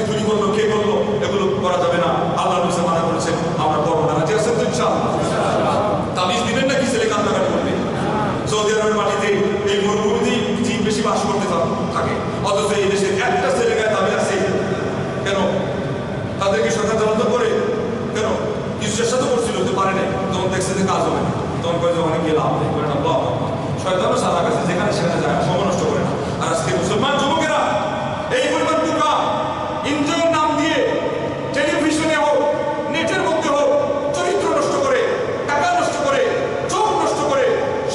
চুরি করলো, কে করলো, এগুলো করা যাবে না। আল্লাহ নবী মানা করেছেন, আমরা করবো না। রাজি আছেন তো ইনশাআল্লাহ? তাবিজ দিবেন নাকি ছেলে কান্নাকাটি করবে? সৌদি আরবের মাটিতে এই মরুভূমিতেই জিন বেশি বাস করতে থাকে, অথচ এই দেশের একটা ছেলে গায়ে তাবিজ আছে কেন? তাদেরকে সরকার জানাতে করে কেন? যখন দেখছে যে কাজ হবে না, তখন কয়ে যে অনেক গিয়ে লাভ নেই, করে না লাভ। শয়তানও সাদা গেছে, যেখানে সেখানে যায়, সময় নষ্ট করে না। আর আজকে মুসলমান যুবকেরা এই পরিমাণ বোকা, ইন্দ্রিয়ের নাম দিয়ে টেলিভিশনে হোক, নেটের মধ্যে হোক, চরিত্র নষ্ট করে, টাকা নষ্ট করে, চোখ নষ্ট করে,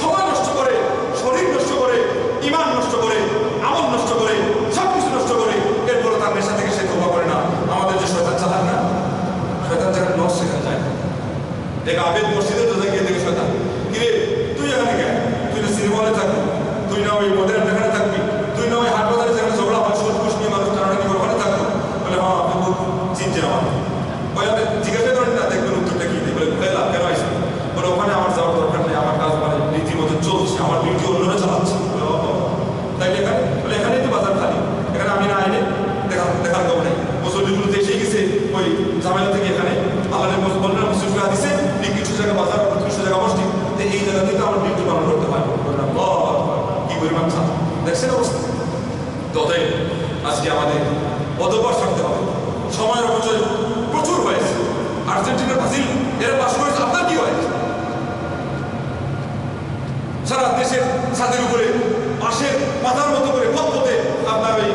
সময় নষ্ট করে, শরীর নষ্ট করে, ইমান নষ্ট করে, আমল নষ্ট করে, সব কিছু নষ্ট করে, এরপরে তার নেশা থেকে সে তওবা করে না। আমাদের যে শয়তান চালাক না, শয়তান যেখানে লস সেখানে যায়। দেখ আবেদ মসজিদে তো গিয়ে দেখে শয়তান, কিরে তুই এখানে কেন? তুই না সিনেমা হলে থাকবি, তুই না ওই মদের যেখানে থাকবি, তুই না ওই হাট বাজারে যেখানে ঝগড়া হয়, সুদ ঘুষ নিয়ে মানুষ টানাটানি করে ওখানে থাকবো? বলে হ্যাঁ, আপনি খুব চিনছেন আমার। ওই আপনি জিজ্ঞাসা করেন না, দেখবেন উত্তরটা কি দেয়। বলে লাভ কেন আসবে? বলে ওখানে আমার যাওয়ার দরকার নেই, আমার কাজ মানে রীতিমতো চলছে, আমার ডিউটি অন্যরা চালাচ্ছে। তাইলে এখানে বলে এখানেই তো বাজার খালি, এখানে আমি না আইনে দেখার কেউ নেই। মুসল্লিগুলো তো এসেই গেছে ওই ঝামেলা থেকে এখানে। আল্লাহ বললেন মুসলিম হাদিসে কিছু জায়গা বাজার, কিছু জায়গা মসজিদ, এই জায়গা থেকে আমার ডিউটি পালন করতে পারবো। কি পরিমাণ ছাত্র দেখছেন অবস্থা। ততই আজকে আমাদের পদপার থাকতে হবে। সময়ের অপচয় প্রচুর হয়েছে। আর্জেন্টিনা, ব্রাজিল এরা পাশ করেছে, আপনার কি হয়েছে? সারা দেশের ছাদের উপরে পাশের পাতার মতো করে পথে আপনার ওই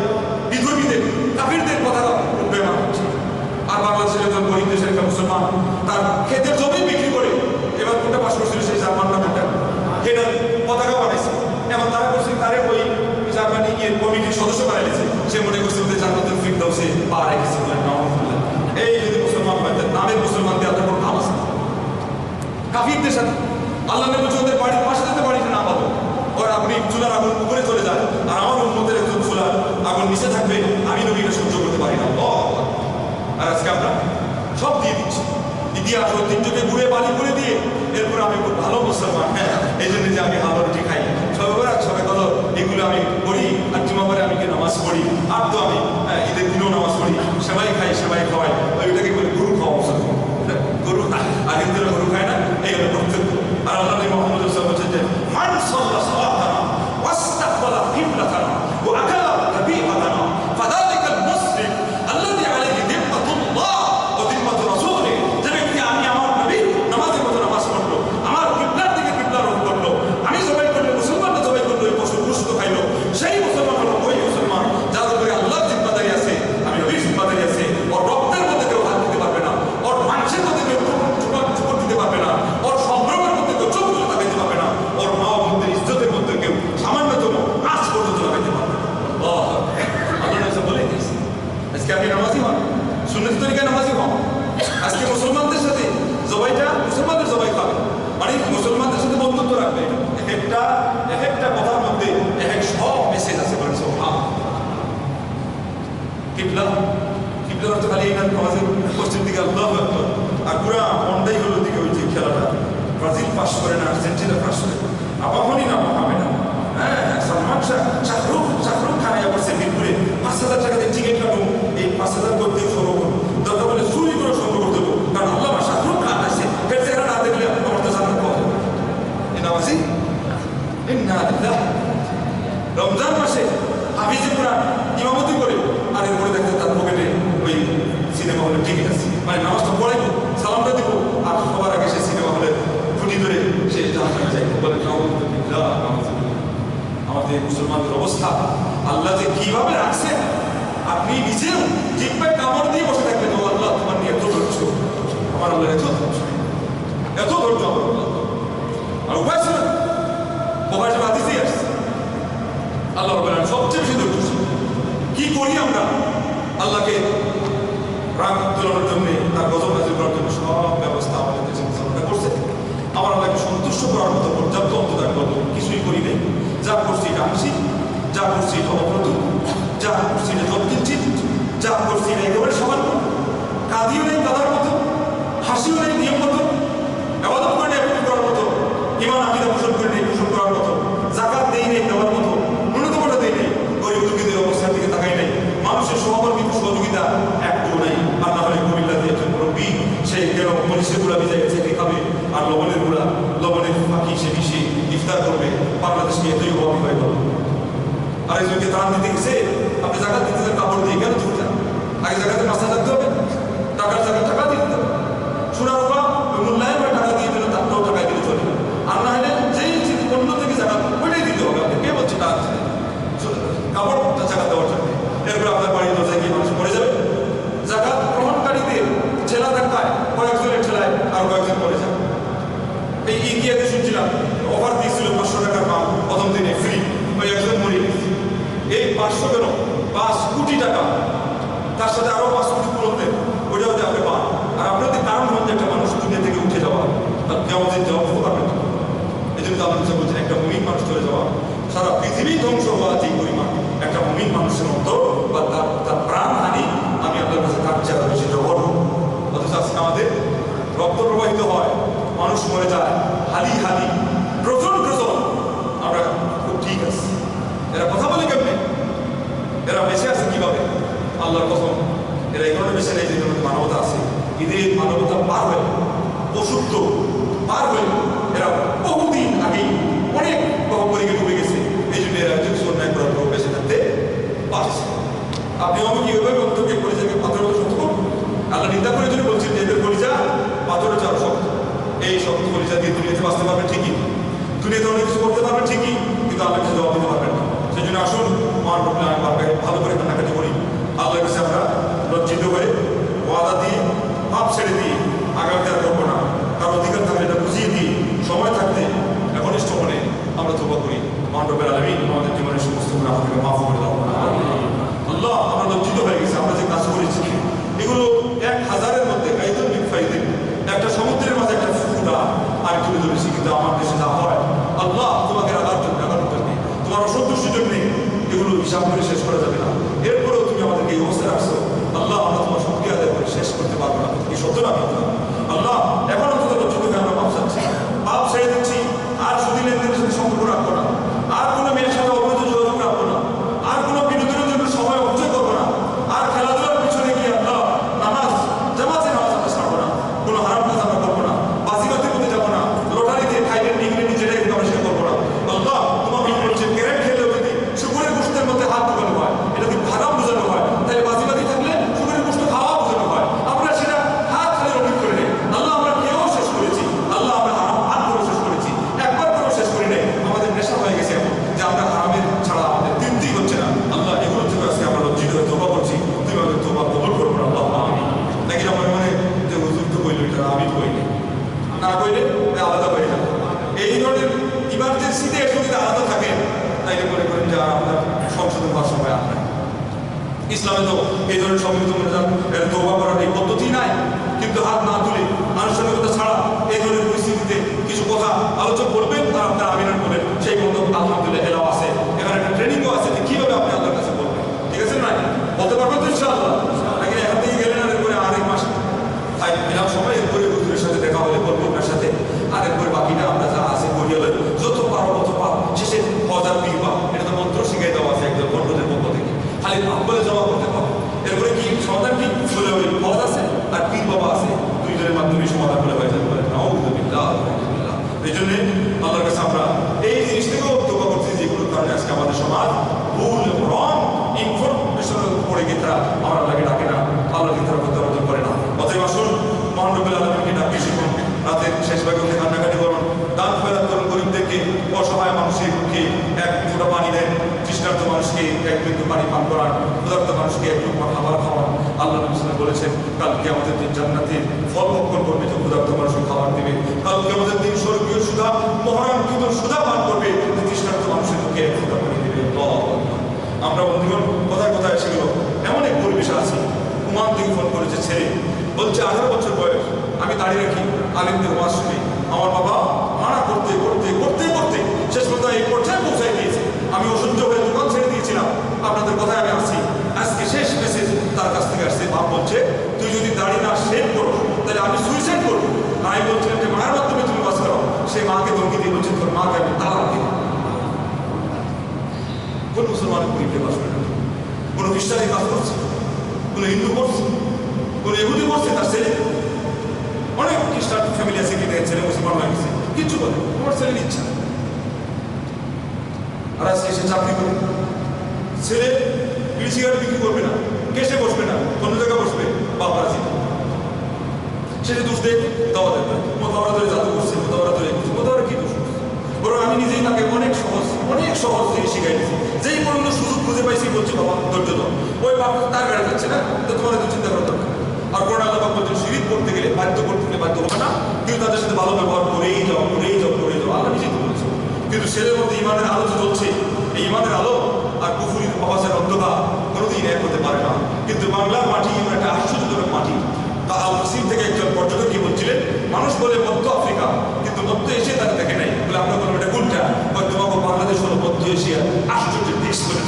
বিধর্মীদের, কাফিরদের পতাকা উঠবেমান হচ্ছে। আর বাংলাদেশের একজন গরিব দেশের একটা মুসলমান তার ক্ষেতের জমি বিক্রি করে এবার কোনটা পাশ করছিল, সেই জার্মান নামটা এটা পতাকা বানাইছে। এখন তারা করছে তারে ওই জার্মানি গিয়ে কমিটির সদস্য বানাইছে। সে মনে করছে ওদের জান্নাতুল ফিরদাউসে পা রেখেছে। এই যদি মুসলমান হয়, নামের মুসলমান দিয়ে আপনার কোনো নাম আছে? কাফিরদের সাথে আল্লাহ নবী ওদের বাড়ির পাশে যেতে বাড়িতে না পাবো, ওর আপনি চুলার আগুন উপরে চলে যায়, আর আমার উম্মতের একজন চুলার আগুন নিচে থাকবে, আমি নবী এটা সহ্য করতে পারি না। আর আজকে আমরা সব দিয়ে দিচ্ছি, ইতিহাস ঐতিহ্যকে ঘুরে বালি করে দিয়ে এরপরে আমি খুব ভালো মুসলমান, হ্যাঁ এই জন্য যে আমি ভালো রুটি খাই, সবাই কত এগুলো আমি করি, আর জুমাবারে আমি কি নামাজ পড়ি, আর তো আমি ঈদের দিনও নামাজ পড়ি, সেবাই খাই, সেবাই খাওয়াই, ওইটাকে বলে গরু খাওয়া মুসলমান। গরু আর হিন্দুরা গরু খায় না, এই হলো পার্থক্য। আর আল্লাহ নবী মুহাম্মদ সাল্লাল্লাহু আলাইহি ওয়াসাল্লাম বলেছেন যে মান সাল্লা সালাতানা ওয়াস্তাকবালা কিবলাতানা ওয়া আকালা তাবিআতানা ফাযালিকাল মুসলিম আল্লাযী আলাইহি দিম্মাতুল্লাহ ওয়া দিম্মাতু রাসূলিহি। যে ব্যক্তি আমি আমার নবীর নামাজের মতো নামাজ পড়লো, আমার কিবলার দিকে কিবলা রূপ করলো, আমি জবাই করলে মুসলমানরা জবাই করলো, ওই পশুর গোশত খাইলো, সেই মুসলমান হলো ওই মুসলমান যার উপরে আল্লাহর জিম্মাদারি আছে, আমি নবীর জিম্মাদারি আছে। ওর রক্তের মধ্যে কেউ হাত দিতে পারবে না, ওর মাংসের মধ্যে কেউ চুপড় দিতে পারবে না, ওর সম্ভ্রমের মধ্যে কেউ চোখ তুলে লাগাইতে পারবে না, ওর মা মধ্যে ইজ্জতের মধ্যে কেউ সামান্যতম আঁচ পর্যন্ত লাগাইতে পারবে না। আল্লাহ বলে দিয়েছে আজকে আপনি নামাজি হন, সুন্নত তরিকায় নামাজি হন। আজকে মুসলমানদের সাথে জবাইটা মুসলমানদের জবাই খাবে, মানে মুসলমানদের সাথে বন্ধুত্ব রাখবে। এক একটা কথার মধ্যে এক সব মেসেজ আছে। বলেন কিবলা, কিবলার অর্থ খালি এইটা নামাজের পশ্চিম দিকে আল্লাহু আকবার, আর পুরা মনটাই হলো দিকে ওই যে খেলাটা ব্রাজিল পাস করে না, আর্জেন্টিনা পাস করে, আবাহনী না হবে না। হ্যাঁ, সালমান শাহরুখ খান করছে মিরপুরে 5,000 টাকা দিয়ে টিকিট কাটুন, এই 5,000 করতে সংগ্রহ করুন, দরকার বলে চুরি করে সংগ্রহ করতে হবে, কারণ আল্লাহ শাহরুখ খান আছে, ফের চেহারা না দেখলে আমার তো জান্নাত পাওয়া যাবে। এই নামাজি ইন্না লিল্লাহ, রমজান মাসে হাফিজে কোরআন ইমামতি করে, আর এরপরে দেখতে তার পকেটে ওই সিনেমা হলের টিকিট আছে, মানে নামাজটা পড়াইবো, সালামটা দিব, আর সবার আগে সে সিনেমা হলের ফুটি ধরে সে জাহান্নামে যাইবো। বলে আমাদের মুসলমানদের অবস্থা আল্লাহ যে কিভাবে রাখছেন, আপনি নিজেও জিহ্বায় কামড় দিয়ে বসে থাকবেন, ও আল্লাহ তোমার নিয়ে এত ধৈর্য, আমার আল্লাহ এত ধৈর্য, এত ধৈর্য আমার আল্লাহ। আর উপায় ছিল প্রকাশ হাদিসেই আসছে আল্লাহ বলেন সবচেয়ে বেশি ধৈর্য কি করি আমরা আল্লাহকে রাগ তোলানোর জন্য, তার গজব নাজিল করার জন্য সব ব্যবস্থা আমাদের দেশে মুসলমানরা করছে। আমার আল্লাহকে সন্তুষ্ট করার মতো পর্যাপ্ত অন্তদান করবো কিছুই করি নেই। যা করছি এটা আংশিক, যা করছি এটা অপ্রতুল, যা করছি এটা যৎকিঞ্চিত, যা করছি এটা একেবারে সামান্য। কাঁদিও নেই কাদার মতো, হাসিও নেই নিয়ম মতো, ইবাদত করে নেই করার মতো, ঈমান আকীদা পোষণ করে নেই পোষণ করার মতো, যাকাত দেই নেই দেওয়ার মতো, ন্যূনতমটা দেই নেই, গরিব দুঃখীদের অবস্থার দিকে তাকাই নেই, মানুষের সহকর্মীর সহযোগিতা একটু নেই। আর না হলে কুমিল্লা দিয়ে একজন মুরব্বী, সে কেন মনীষের গুলা ভিজাই গেছে খাবে, আর লবণের গুলা লবণের ফাঁকি সে মিশিয়ে ইফতার করবে, বাংলাদেশকে এতই অভাবী হয়ে গেল। আরেকজনকে ত্রাণ দিতে গেছে, আপনি জাকাত দিতে কাপড় দিয়ে কেন ছুটে যান? আগে জায়গাতে মাথা রাখতে হবে, টাকার জায়গায় টাকা দিয়ে দিতে হবে, সোনার রূপা মূল্যায়ন টাকা দিয়ে দিলে মিডিয়াতে শুনছিলাম অফার দিয়েছিল 500 টাকার পাম প্রথম দিনে ফ্রি, ওই একজন মরে গেছে। এই 500 কেন 5 কোটি টাকা, তার সাথে আরো 5 কোটি পূরণ দেন, ওইটাও যে আপনি পান। আর আপনাদের কারণ হচ্ছে একটা মানুষ দুনিয়া থেকে উঠে যাওয়া, তার কেমন জবাব পারবেন না। এই জন্য আল্লাহ বলছেন একটা মুমিন মানুষ চলে যাওয়া, সারা পৃথিবী ধ্বংস হওয়া যে পরিমাণ একটা মুমিন মানুষের মতো বা তার প্রাণ হানি আমি আপনার কাছে তার চেয়ে বেশি জবর। অথচ আজকে আমাদের রক্ত প্রবাহিত হয়, মানুষ মরে যায় হালি হালি, ডজন ডজন। আমরা খুব ঠিক আছে, এরা কথা বলে কেমনে, এরা বেঁচে আছে কিভাবে? আল্লাহর কসম, এরা এই কারণে বেঁচে নেই যে মানবতা আছে। এদের মানবতা পার হয়ে, পশুত্ব পার হয়ে এরা বহুদিন আগেই অনেক গহ্বরে ডুবে গেছে। এই জন্য এরা যদি অন্যায় করার পর বেঁচে থাকতে পারছে। আপনি আমি কিভাবে বক্তব্যে পরিচয়কে পাথর মতো শক্ত করুন? আল্লাহ নিন্দা করে যদি বলছেন যে এদের পরিচয় পাথরের চার শক্ত, এই শক্ত পরিচয় দিয়ে দুনিয়াতে বাঁচতে পারবেন ঠিকই, দুনিয়াতে অনেক কিছু করতে পারবেন ঠিকই, কিন্তু আল্লাহর কাছে জবাব দিতে পারবেন না। সেই জন্য আসুন মহান রব্বুল আলামিন ভালো করে কান্নাকাটি করি, আল্লাহর কাছে আমরা লজ্জিত হয়ে ওয়াদা দিয়ে পাপ ছেড়ে দিয়ে আগামীতে আর করবো না। কারো অধিকার থাকলে এটা বুঝিয়ে দিই, সময় থাকতে একনিষ্ঠ মনে আমরা তওবা করি। মহান রব্বুল আলামিন আমাদের জীবনের সমস্ত গুনাহ থেকে মাফ করে দাও। আল্লাহ, আমরা লজ্জিত হয়ে গেছি, আমরা যে কাজ করেছি এগুলো 1000-এর মধ্যে কাইদুল বিফাইদিন, একটা সমুদ্রের মাঝে একটা ফুটা আমি তুলে ধরেছি। কিন্তু আমার দেশে যা হয়, আল্লাহ তোমাকে রাগার জন্য তোমার অসন্তুষ্টির জন্য এগুলো হিসাব করে শেষ করা যাবে না। এরপরেও তুমি আমাদেরকে এই অবস্থায় রাখছো। আল্লাহ, আমরা তোমার শুকরিয়া আদায় করে শেষ করতে পারবো না, এই সত্য না কথা। আল্লাহ, এখন অন্তত লজ্জিত হয়ে আমরা পাপ চাচ্ছি, পাপ ছেড়ে দিচ্ছি, আর সুদী লেনদেনের সাথে সম্পর্ক রাখবো না, আর কোনো মেয়ের সাথে অবৈধ যোগাযোগ রাখবো না, আর কোনো বিনোদনের জন্য সময় অপচয় করবো না, আর খেলাধুলার পিছনে গিয়ে আল্লাহ নামাজ জামাতে নামাজ আমরা ছাড়বো না, কোনো হারাম কাজ আমরা করবো না, বাজিবাতির মধ্যে যাবো না, লটারিতে খাইলে নিগড়ে নিজেরাই কিন্তু আমরা সেটা করবো না। আল্লাহ, তোমার বলছে ক্যারেট খেলেও যদি শুকুরের গোষ্ঠের মধ্যে হাত ঢুকানো হয়, এটা যদি হারাম বোঝানো হয়, তাহলে বাজিবাতি থাকলে শুকুরের গোষ্ঠ খাওয়া বোঝানো হয়, আমরা সেটা হাত খালি রবিট করে নেই। আল্লাহ, আমরা কেউ শেষ করেছি, আল্লাহ আমরা হারাম হাত করে শেষ করেছি, একবার করেও শেষ করি নাই। আমাদের নেশা হয়ে গেছে এমন যে আমরা হারামের ছাড়া আমাদের তৃপ্তি হচ্ছে না। আল্লাহ, এগুলো থেকে আজকে আমরা লজ্জিত হয়ে তওবা করছি, তুমি আমাদের তওবা কবুল করবো না। আল্লাহ আমিন। নাকি আমার মানে যে হুজুর তো কইল, এটা আমি কইনি, না কইলে আলাদা হয়ে যাবে। এই ধরনের ইমার্জেন্সিতে যদি আলাদা থাকেন তাইলে মনে করেন যে আপনার সংশোধন হওয়ার সময় আপনার ইসলামে তো এই ধরনের সম্মিলিত তওবা করার এই পদ্ধতি নাই। কিন্তু হাত না তুলে আনুষ্ঠানিকতা ছাড়া এই ধরনের পরিস্থিতিতে কিছু কথা আলোচনা করবেন আর আপনার আমিনার বলেন, সেই মতো আলহামদুলিল্লাহ এলাও আছে, এখানে একটা ট্রেনিংও আছে যে কীভাবে আপনি আল্লাহর কাছে বলবেন। ঠিক আছে না? বলতে পারবেন তো ইনশাআল্লাহ? নাকি এখান থেকে গেলেন আর এরপরে আরেক মাস এলাম সময় এরপরে হুজুরের সাথে দেখা হলে বলবো আপনার সাথে, আর এরপরে বাকিটা আমরা যা আছে করিয়ে যত পারো তত পাপ, শেষে হজার পীর পাপ, এটা তো মন্ত্র শিখাই দেওয়া আছে একজন বন্ধুদের পক্ষ থেকে, খালি পাপ বলে জমা করতে পারো। এরপরে কি সমাধান কি চলে ওই হজ আছে আর পীর বাবা আছে, দুইজনের মাধ্যমে সমাধান করে হয়ে যাবে। এই জন্যে আল্লাহর কাছে আমরা এই জিনিস থেকেও তওবা করছি, যেগুলোর কারণে আজকে আমাদের সমাজ ভুল রং ইনফরমেশনের উপরে গিয়ে তারা আমার আল্লাহকে ডাকে না, আল্লাহকে তারা প্রত্যাবর্তন করে না। অতএব আসুন মহান রব্বুল আলামিনকে ডাকি শিখুন, রাতের শেষ ভাগে উঠে কান্নাকাটি করুন, দান খয়রাত করুন, গরিবদেরকে, অসহায় মানুষকে এক ফোঁটা পানি দেন, তৃষ্ণার্ত মানুষকে এক বিন্দু পানি পান করান, ক্ষুধার্ত মানুষকে এক লুকমা খাবার খাওয়ান। আল্লাহ নবী সাল্লাল্লাহু আলাইহি ওয়াসাল্লাম বলেছেন, কালকে আমাদের দিন জান্নাতের ফল ভক্ষণ করবে যে ক্ষুধার্ত মানুষকে খাবার দেবে, কালকে আমাদের দিন স্বর্গীয় সুধা মহারানকৃত সুধা পান করবে যে তৃষ্ণার্ত মানুষের মুখে এক ফোঁটা পানি দেবে। আমরা বন্ধুগণ কোথায় কোথায় সেগুলো এমন এক পরিবেশে আছি। ওমান থেকে ফোন করেছে ছেলে, বলছে 18 বছর বয়স, আমি দাঁড়িয়ে রাখি আলিমদের ওয়াজ শুনি, আমার বাবা মানা করতে করতে করতে করতে শেষ পর্যন্ত এই পর্যায়ে পৌঁছায় দিয়েছে। আমি অসহ্য হয়ে দোকান ছেড়ে দিয়েছিলাম, আপনাদের কথায় আমি আসছি। আজকে শেষ মেসেজ তার কাছ থেকে আসছে, বাপ বলছে তুই যদি দাড়ি না শেভ করো তাহলে আমি সুইসাইড করবো। আমি বলছিলাম যে মায়ের মাধ্যমে তুমি বাস করো, সেই মাকে ধমকি দিয়ে বলছে তোর মাকে আমি তালাক দিব। কোন মুসলমানের গরিবকে বাস করে না, কোনো খ্রিস্টানই কাজ করছে, কোনো হিন্দু করছে, কোনো ইহুদি করছে, তার ছেলে। অনেক খ্রিস্টান ফ্যামিলি আছে কি দেখে ছেলে মুসলমান হয়ে গেছে, কিচ্ছু বলে তোমার ছেলের ইচ্ছা। আর আজকে সে চাকরি করে, ছেলে বিড়ি সিগারেট বিক্রি করবে না, কেসে বসবে না, অন্য জায়গায় বসবে, বাবার আছে সে যে দোষ দেয় দাওয়া দেবে, মোতাবরা ধরে জাদু করছে, মোতাবরা ধরে করছে, মোতাবরা কি দোষ করছে? বরং আমি নিজেই তাকে অনেক সহজ জিনিস শিখাই দিয়েছি। যেই পর্যন্ত সুযোগ খুঁজে পাইছি বলছি বাবা ধৈর্য দাও, ওই বাবা তার গাড়ি যাচ্ছে না, তো তোমার তো চিন্তা করা দরকার। আর কোরআন আল্লাহ বলছেন শিরিক করতে গেলে বাধ্য করতে গেলে বাধ্য হবে না, কিন্তু তাদের সাথে ভালো ব্যবহার করেই যাও, করেই যাও, কিন্তু ছেলের মধ্যে ইমানের আলো যে জ্বলছে, এই ইমানের আলো আর কুফুরির আওয়াজের অন্ধকার কোনোদিন এক হতে পারে না। কিন্তু বাংলার মাটি এমন একটা আশ্চর্যজনক মাটি। তা আল কাসিম থেকে একজন পর্যটক কি বলছিলেন, মানুষ বলে মধ্য আফ্রিকা, কিন্তু মধ্য এশিয়া তারা দেখে নাই। বলে আমরা বলবো এটা কোনটা? তোমাকে বাংলাদেশ হলো মধ্য এশিয়া। আশ্চর্যের দেশ বলে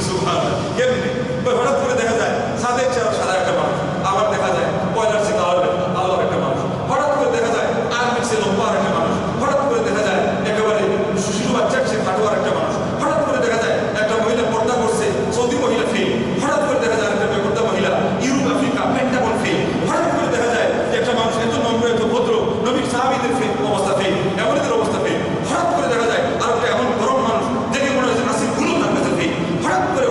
কেমনি হঠাৎ করে দেখা যায় সাদের চেহারা সাদা একটা মানুষ, আবার দেখা যায় পয়লার সে কালো একটা মানুষ, হঠাৎ করে দেখা যায় আর্মির সে লম্বা একটা মানুষ, হঠাৎ করে দেখা যায় একেবারে শিশু বাচ্চার সে খাটোয়ার একটা মানুষ, হঠাৎ করে দেখা যায় একটা মহিলা পর্দা করছে সৌদি মহিলা ফেল, হঠাৎ করে দেখা যায় একটা বেপর্দা মহিলা ইউরোপ আফ্রিকা পেন্টাগন ফেল, হঠাৎ করে দেখা যায় যে একটা মানুষ এত নম্র এত ভদ্র নবীর সাহাবীদের অবস্থা ফেল, এমনদের অবস্থা ফেল, হঠাৎ করে দেখা যায় আর একটা এমন গরম মানুষ দেখে মনে হচ্ছে নাসির গুলো তার কাছে ফেল, হঠাৎ করে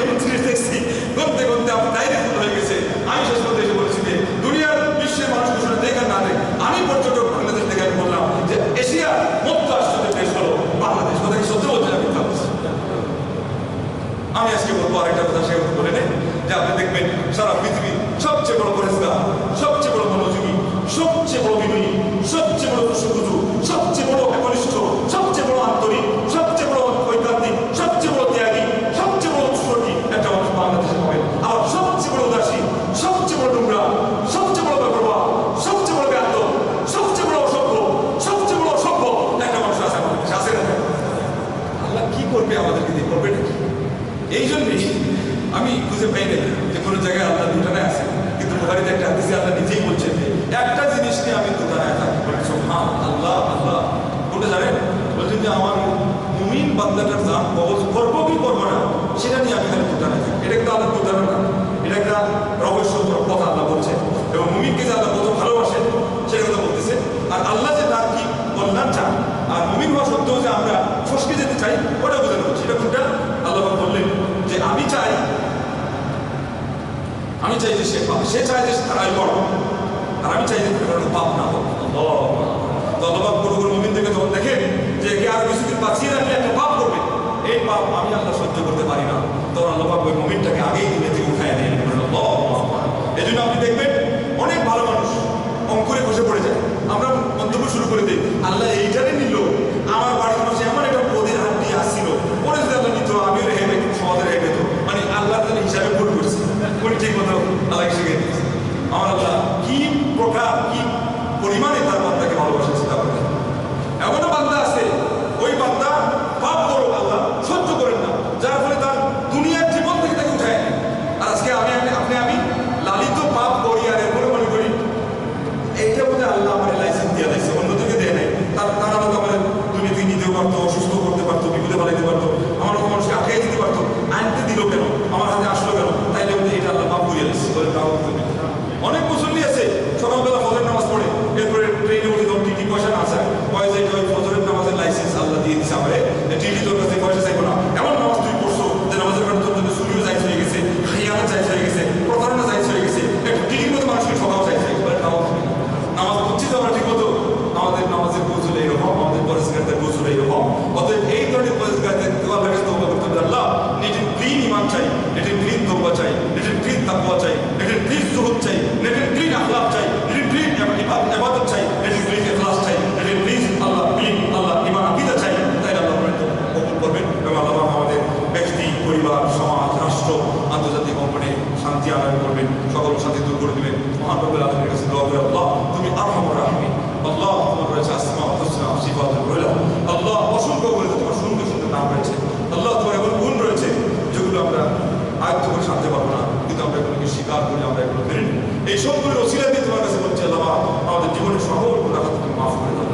এমন জিনিস দেখছি গন্তে গন্তে আমার ডাইরে ফুল হয়ে গেছে। আমি শেষ করতে এসে বলেছি যে দুনিয়ার বিশ্বের মানুষ আসলে দেখা না দেখ, আমি পর্যটক বাংলাদেশ থেকে আমি বললাম যে এশিয়ার মধ্য আশ্চর্যের দেশ হলো বাংলাদেশ। কথা কি সত্যি বলছে? আমি আজকে বলবো আরেকটা কথা, সে বলে নেই যে আপনি দেখবেন সারা পৃথিবীর সবচেয়ে বড় পরিষ্কার, সবচেয়ে বড় মনোযোগী, সবচেয়ে বড় বিনয়ী, সবচেয়ে বড় সুখুজু, সবচেয়ে বড় একনিষ্ঠ, সবচেয়ে বড় আন্তরিক, সবচেয়ে বড় ঐকান্তিক, সবচেয়ে বড় ত্যাগী, সবচেয়ে বড় উৎসর্গী একটা মানুষ বাংলাদেশে পাবেন। আর সবচেয়ে বড় উদাসী, সবচেয়ে বড় নোংরা, সবচেয়ে বড় বেপরোয়া, সবচেয়ে বড় ব্যর্থ, সবচেয়ে বড় অসভ্য, সবচেয়ে বড় অসভ্য একটা মানুষ আছে আমাদের দেশে। আছে না? আল্লাহ কি করবে আমাদেরকে দিয়ে? করবে নাকি? এই জন্যই আমি খুঁজে পাই না যে কোনো জায়গায় আল্লাহ দুটানায় আছে, কিন্তু বুখারীতে একটা হাদিসে আল্লাহ নিজেই বলছেন যে একটা জিনিস নিয়ে আমি দুটানায় থাকি। হ্যাঁ, আল্লাহ আল্লাহ কোনটা জানেন? বলছেন যে আমার মুমিন বান্দাটার জান কবজ করবো কি করবো না সেটা নিয়ে আমি খালি দুটানায় থাকি। এটা কিন্তু আল্লাহ দুটানা না, এটা একটা রহস্যজনক কথা আল্লাহ বলছে। এবং মুমিনকে যে আল্লাহ কত ভালোবাসেন সেটা কথা বলতেছে। আর আল্লাহ যে তার কি কল্যাণ চান, আর মুমিন হওয়া সত্ত্বেও যে আমরা ফসকে যেতে চাই ওটা বোঝানো হচ্ছে। এটা কোনটা? আল্লাহ বললেন যে আমি চাই যে সে চায় যে তারাই বড়, আর আমি চাই যে পাপ না হোক। আল্লাহ কোনো কোনো মুমিনদেরকে যখন দেখে যে কে আর কিছুদিন বাঁচিয়ে রাখলে একটা পাপ করবে, এই পাপ আমি আল্লাহ সহ্য করতে পারি না, তখন আল্লাহ ওই মুমিনটাকে আগেই দুনিয়া থেকে উঠায় নেন। এই জন্য আপনি দেখবেন অনেক ভালো মানুষ অঙ্কুরে বসে পড়ে যায়। আমরা মন্তব্য শুরু করে দিই আল্লাহ এইটারে নিল, আমার বাড়ির পাশে এমন একটা পদের হাড্ডি আসছিল, পরে যদি আল্লাহ নিত আমিও রেখে পেত, সমাজে রেখে পেত, মানে আল্লাহ তাদের হিসাবে ভুল করছি, উনি ঠিক মতো আল্লাহ শিখে দিয়েছে। আমার আল্লাহ কি প্রকার কি পরিমাণে তার বান্দাকে ভালোবাসে চিন্তা করে। এমনও বান্দা আছে ওই বান্দা পাপ করো আল্লাহ সহ্য করেন না, যার ফলে তার দুনিয়ার জীবন থেকে তাকে উঠায়। আর আজকে আমি লালিত পাপ করি আর এরপরে মনে করি এইটা বোধ হয় আল্লাহ আমার লাইসেন্স দিয়ে দিয়েছে, অন্যদেরকে দেয় নাই। তারা আমাকে আমার দুনিয়া থেকে নিতেও পারতো, অসুস্থ করতে পারতো, বিপদে ফেলাইতে পারতো, আমার মতো মানুষকে আটকাই দিতে পারতো, আনতে দিল কেন, আমার হাতে আসলো কেন? তাইলে বলতে এটা আল্লাহ পাপ করিয়ে দিচ্ছে। অনেক মুসল্লি আছে সকালবেলা ফজরের নামাজ পড়ে, এরপরে ট্রেনে উঠে তখন টিটি পয়সা না চায়, পয়সা ওই ফজরের নামাজের লাইসেন্স আল্লাহ দিয়ে দিচ্ছে আমারে, টিটি তোর কাছে পয়সা চাইবো না। এমন নামাজ তুই পড়ছো যে নামাজের কারণে তোর জন্য চুরিও চাইছে হয়ে গেছে, খাইয়ানো চাইছে হয়ে গেছে, প্রতারণা চাইছে হয়ে গেছে, একটা টিটির মতো মানুষকে ঠকাও চাইছে। নামাজ পড়ছি তো আমরা ঠিক মতো, আমাদের নামাজের কৌশল এইরকম, আমাদের পরিষ্কারদের কৌশল এইরকম। অতএব এই ধরনের পরিষ্কারদের আল্লাহকে তওবা করতে হবে। আল্লাহ নেটের ক্লিন ইমান চাই, নেটের ক্লিন তওবা চাই, নেটের ক্লিন তাকওয়া চাই, নেটের ক্লিন জুহুদ চাই, নেটের ক্লিন আখলাক চাই, নেটের ক্লিন ইবাদত চাই, নেটের ক্লিন ইখলাস চাই, নেটের ক্লিন আল্লাহ ক্লিন আল্লাহ ইমান আকীদা চাই। তাই আল্লাহ কবুল করবেন এবং আল্লাহ আমাদের ব্যক্তি পরিবার সমাজ রাষ্ট্র আন্তর্জাতিক অঙ্গনে শান্তি আনয়ন করবেন, সকল শান্তি দূর করে দেবেন। মহান রব্বুল আলামিনের কাছে দোয়া করি আল্লাহ তুমি আরহামুর রাহিমিন। আল্লাহ তোমার রয়েছে আসমা হুসনা সিফাতুল উলা, আল্লাহ অসংখ্য করে তোমার সুন্দর সুন্দর নাম রয়েছে, আল্লাহ তোমার এমন গুণ রয়েছে যেগুলো আমরা আয়ত্ত করে শান্তি পারবো না, কিন্তু আমরা এগুলোকে স্বীকার করি, আমরা এগুলো মেনে নিই। এই সবগুলোর ওসিলা দিয়ে তোমার কাছে বলছি আল্লাহ আমাদের জীবনের সকল গুনাহ তুমি মাফ করে দাও।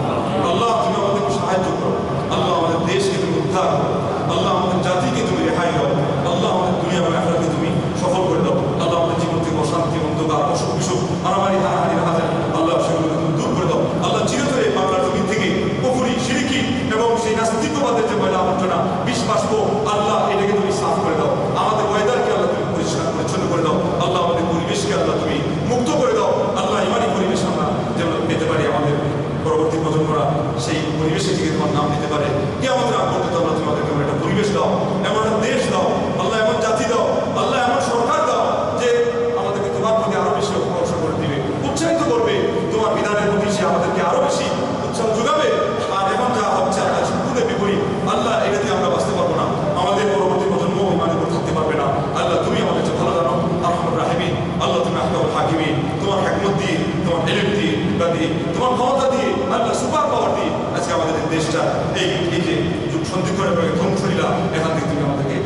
আল্লাহ তুমি আমাদেরকে সাহায্য করো, আল্লাহ আমাদের দেশকে তুমি উদ্ধার করো, আল্লাহ আমাদের জাতিকে তুমি রেহাই দাও, আল্লাহ আমাদের দুনিয়া এবং আখিরাতকে তুমি সফল করে দাও। আল্লাহ আমাদের জীবন থেকে অশান্তি অন্ধকার অসুখ বিসুখ মারামারি হানাহানির হাজার আল্লাহ সেগুলোকে তুমি দূর করে দাও। আল্লাহ চিরতরে বাংলার জমিন থেকে পুকুরি শিরিকি এবং সেই নাস্তিকবাদের যে ময়লা আবর্জনা বিশ্বাস্প আল্লাহ এটাকে তুমি সাফ করে দাও। আমাদের ওয়েদারকে আল্লাহ তুমি পরিষ্কার পরিচ্ছন্ন করে দাও। আল্লাহ আমাদের পরিবেশকে আল্লাহ তুমি মুক্ত করে দাও। আল্লাহ ইমানি পরিবেশ আমরা যেন পেতে পারি, আমাদের পরবর্তী প্রজন্মরা সেই পরিবেশে থেকে তোমার নাম দিতে পারে। কে আমাদের আগ করতে আল্লাহ তুমি আমাদেরকে একটা পরিবেশ দাও, এমন একটা দেশ দাও আল্লাহ, এমন জাতি দাও আল্লাহ, এমন সরকার দাও যে আমাদেরকে তোমার প্রতি আরো বেশি অগ্রসর করে দিবে, উৎসাহিত করবে তোমার বিধানের প্রতি, সে আমাদেরকে আরো বেশি উৎসাহ যোগাবে। আর এখন যা হচ্ছে আল্লাহ সম্পূর্ণ বিপরীত। আল্লাহ বিদ্যা দিয়ে, তোমার ক্ষমতা দিয়ে, আল্লাহ সুপার পাওয়ার দিয়ে আজকে আমাদের এই দেশটা এই যে যুগ সন্ধি করে ধ্বংস দিলা, এখান থেকে তুমি আমাদেরকে